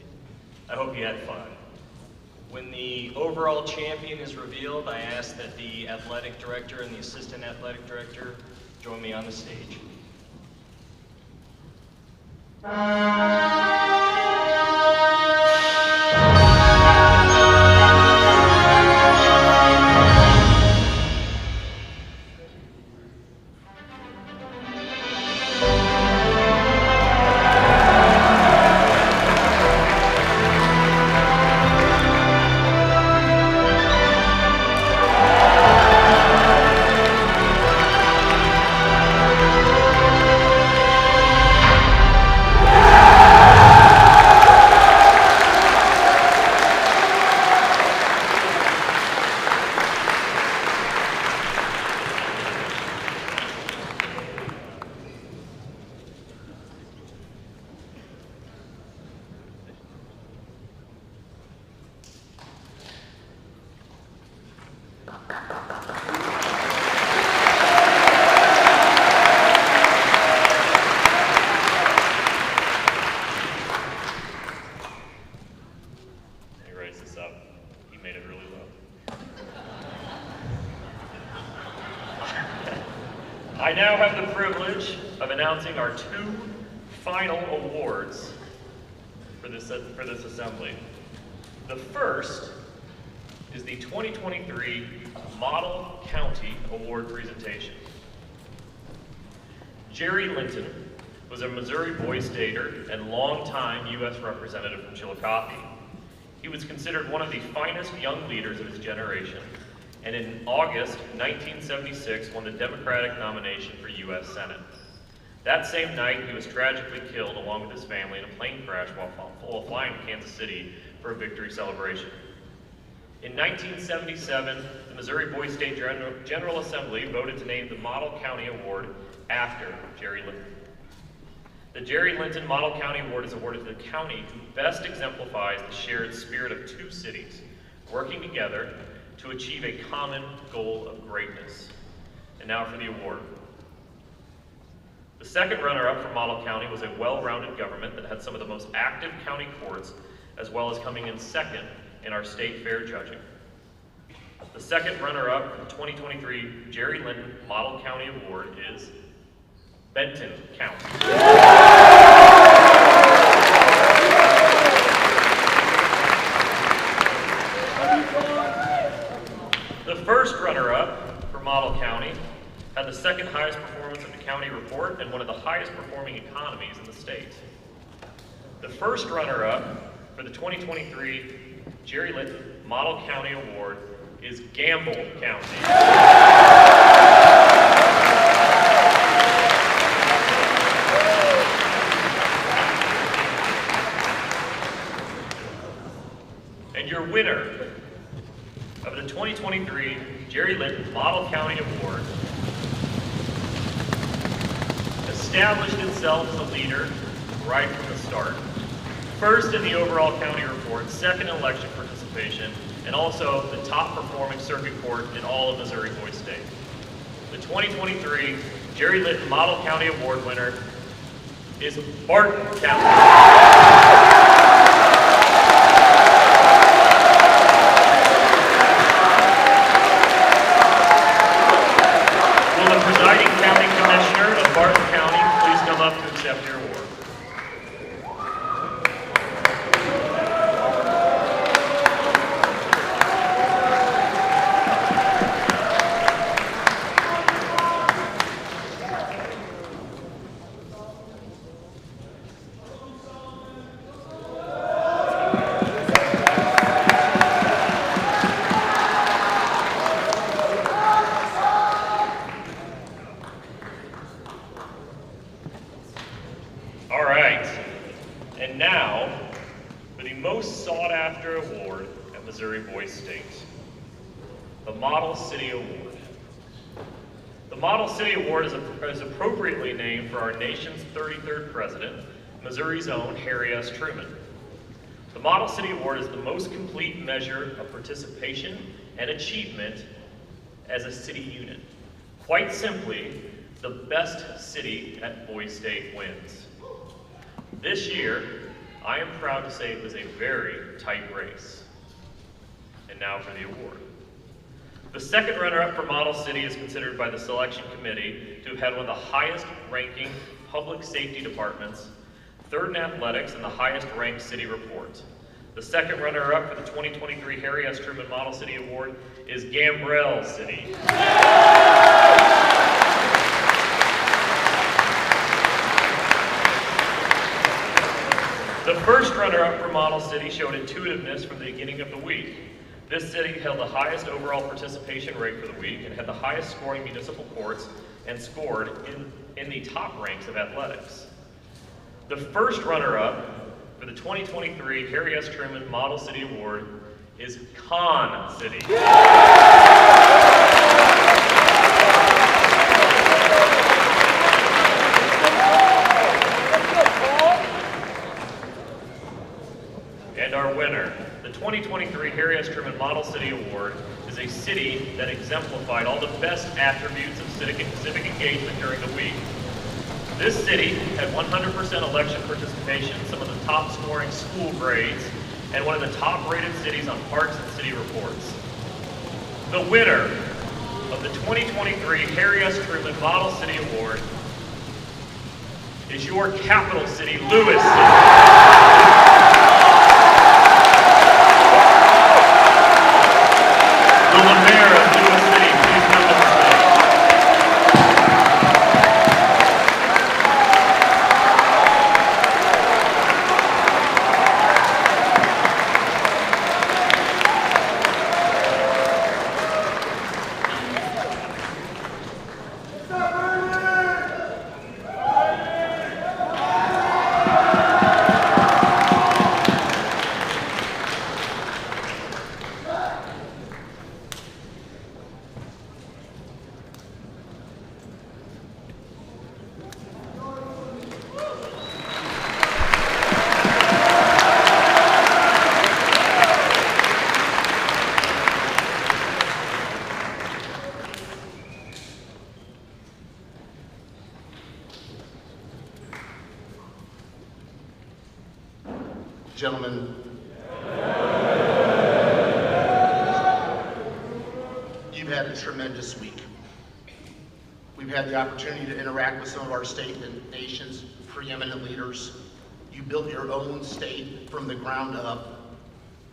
I hope you had fun. When the overall champion is revealed, I ask that the athletic director and the assistant athletic director join me on the stage. I now have the privilege of announcing our two final awards for this assembly. The first is the 2023 Model County Award presentation. Jerry Linton was a Missouri Boy Stater and longtime U.S. representative from Chillicothe. He was considered one of the finest young leaders of his generation, and in August 1976 won the Democratic nomination for U.S. Senate. That same night, he was tragically killed along with his family in a plane crash while flying to Kansas City for a victory celebration. In 1977, the Missouri Boy State General Assembly voted to name the Model County Award after Jerry Linton. The Jerry Linton Model County Award is awarded to the county who best exemplifies the shared spirit of two cities working together to achieve a common goal of greatness. And now for the award. The second runner-up for Model County was a well-rounded government that had some of the most active county courts, as well as coming in second in our state fair judging. The second runner-up for the 2023 Jerry Linden Model County Award is Benton County. The first runner-up for Model County had the second highest performance of the county report and one of the highest performing economies in the state. The first runner-up for the 2023 Jerry Linden Model County Award is Gamble County. And your winner of the 2023 Jerry Linden Model County Award established itself as a leader right from the start. First in the overall county report, second in election participation, and also the top performing circuit court in all of Missouri Boys State. The 2023 Jerry Linden Model County Award winner is Barton County. Presiding County Commissioner of Barton County, please come up to accept your award. All right, and now for the most sought after award at Missouri Boys State, the Model City Award. The Model City Award is appropriately named for our nation's 33rd president, Missouri's own Harry S. Truman. The Model City Award is the most complete measure of participation and achievement as a city unit. Quite simply, the best city at Boys State wins. This year, I am proud to say it was a very tight race. And now for the award. The second runner-up for Model City is considered by the selection committee to have had one of the highest ranking public safety departments, third in athletics, and the highest ranked city report. The second runner-up for the 2023 Harry S. Truman Model City Award is Gambrell City. The first runner-up for Model City showed intuitiveness from the beginning of the week. This city held the highest overall participation rate for the week and had the highest scoring municipal courts and scored in the top ranks of athletics. The first runner-up for the 2023 Harry S. Truman Model City Award is Con City. And our winner, the 2023 Harry S. Truman Model City Award, is a city that exemplified all the best attributes of civic engagement during the week. This city had 100% election participation, some of the top scoring school grades, and one of the top rated cities on Parks and City reports. The winner of the 2023 Harry S. Truman Model City Award is your capital city, Lewis City. Will the mayor of Lewis City please come to the stage? Gentlemen, we've had a tremendous week. We've had the opportunity to interact with some of our state and nation's preeminent leaders. You built your own state from the ground up,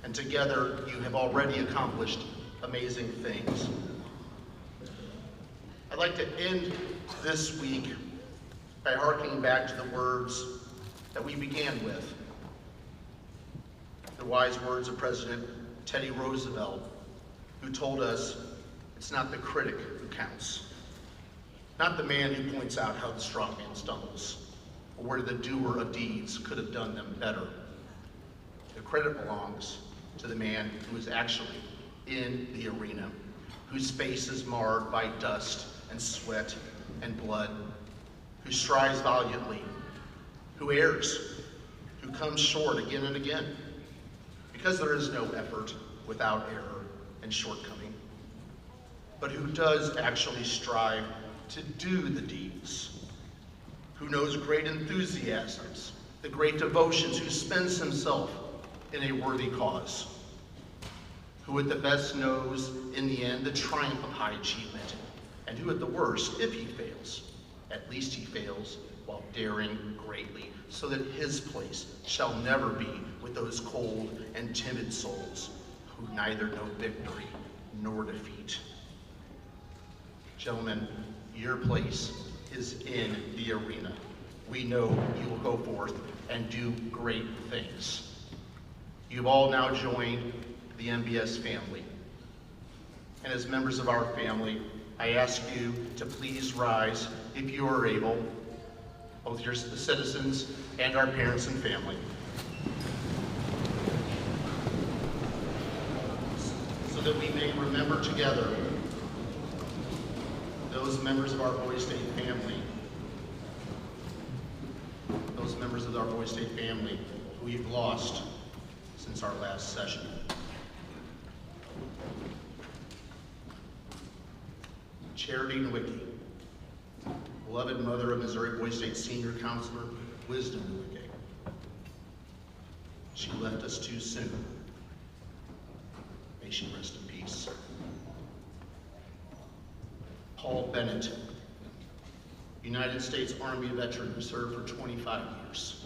and together you have already accomplished amazing things. I'd like to end this week by harkening back to the words that we began with. The wise words of President Teddy Roosevelt, who told us it's not the critic who counts, not the man who points out how the strong man stumbles, or where the doer of deeds could have done them better. The credit belongs to the man who is actually in the arena, whose face is marred by dust and sweat and blood, who strives valiantly, who errs, who comes short again and again, because there is no effort without error and shortcoming, but who does actually strive to do the deeds, who knows great enthusiasms, the great devotions, who spends himself in a worthy cause, who at the best knows in the end the triumph of high achievement, and who at the worst, if he fails, at least he fails while daring greatly, so that his place shall never be with those cold and timid souls who neither know victory nor defeat. Gentlemen, your place is in the arena. We know you will go forth and do great things. You've all now joined the MBS family. And as members of our family, I ask you to please rise, if you are able, both your citizens and our parents and family, so that we may remember together those members of our Boys State family, who we've lost since our last session. Charity Nowicki, beloved mother of Missouri Boys State Senior Counselor Wisdom Nowicki. She left us too soon. May she rest in peace. Paul Bennett, United States Army veteran who served for 25 years,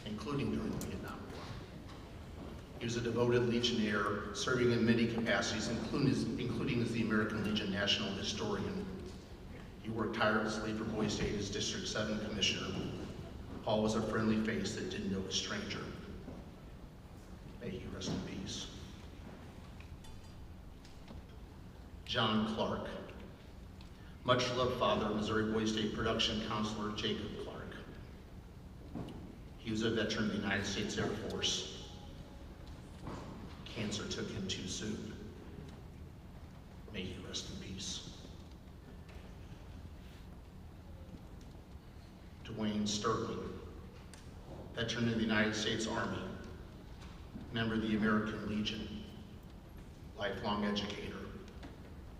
including during the Vietnam War. He was a devoted Legionnaire, serving in many capacities, including as the American Legion National Historian. He worked tirelessly for Boys State as District 7 Commissioner. Paul was a friendly face that didn't know a stranger. May he rest in peace. John Clark, much loved father of Missouri Boys State production counselor Jacob Clark. He was a veteran of the United States Air Force. Cancer took him too soon. May he rest in peace. Dwayne Sterling, veteran of the United States Army, member of the American Legion, lifelong educator,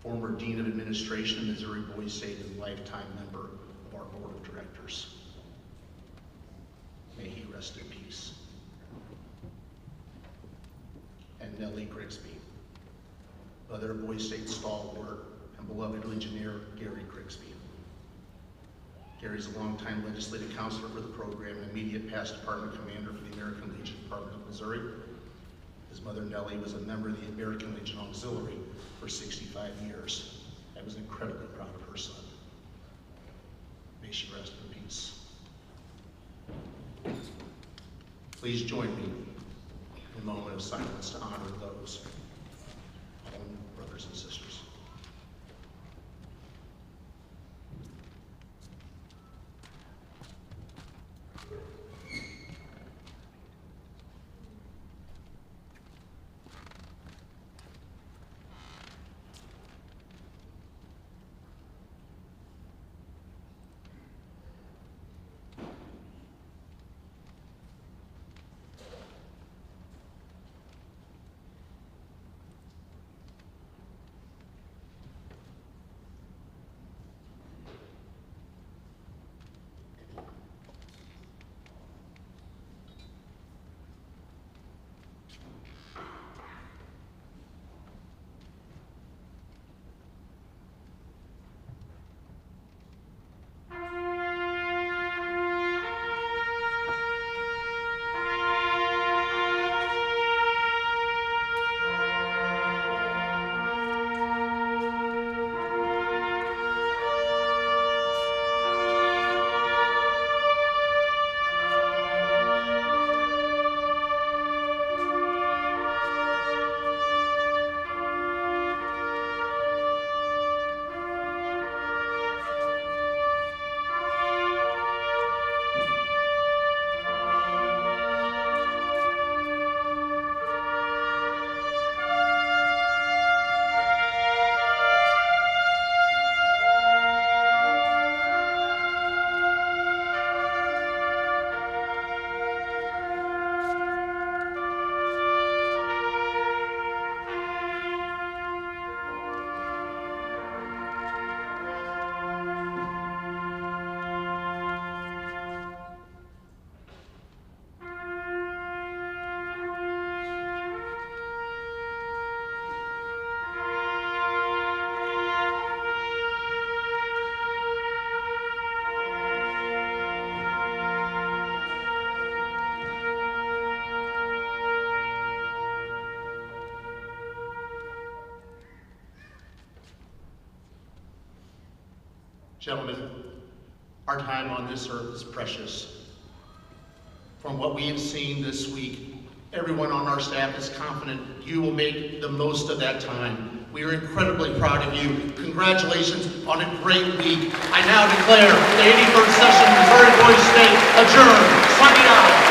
former Dean of Administration of Missouri Boys State and lifetime member of our Board of Directors. May he rest in peace. And Nellie Grigsby, mother of Boys State stalwart and beloved Legionnaire Gary Grigsby. Gary's a longtime legislative counselor for the program and immediate past department commander for the American Legion Department of Missouri. His mother Nellie was a member of the American Legion Auxiliary for 65 years and was incredibly proud of her son. May she rest in peace. Please join me in a moment of silence to honor those fallen brothers and sisters. Gentlemen, our time on this earth is precious. From what we have seen this week, everyone on our staff is confident you will make the most of that time. We are incredibly proud of you. Congratulations on a great week. I now declare the 81st session of Missouri Boys State adjourned. Sunday night.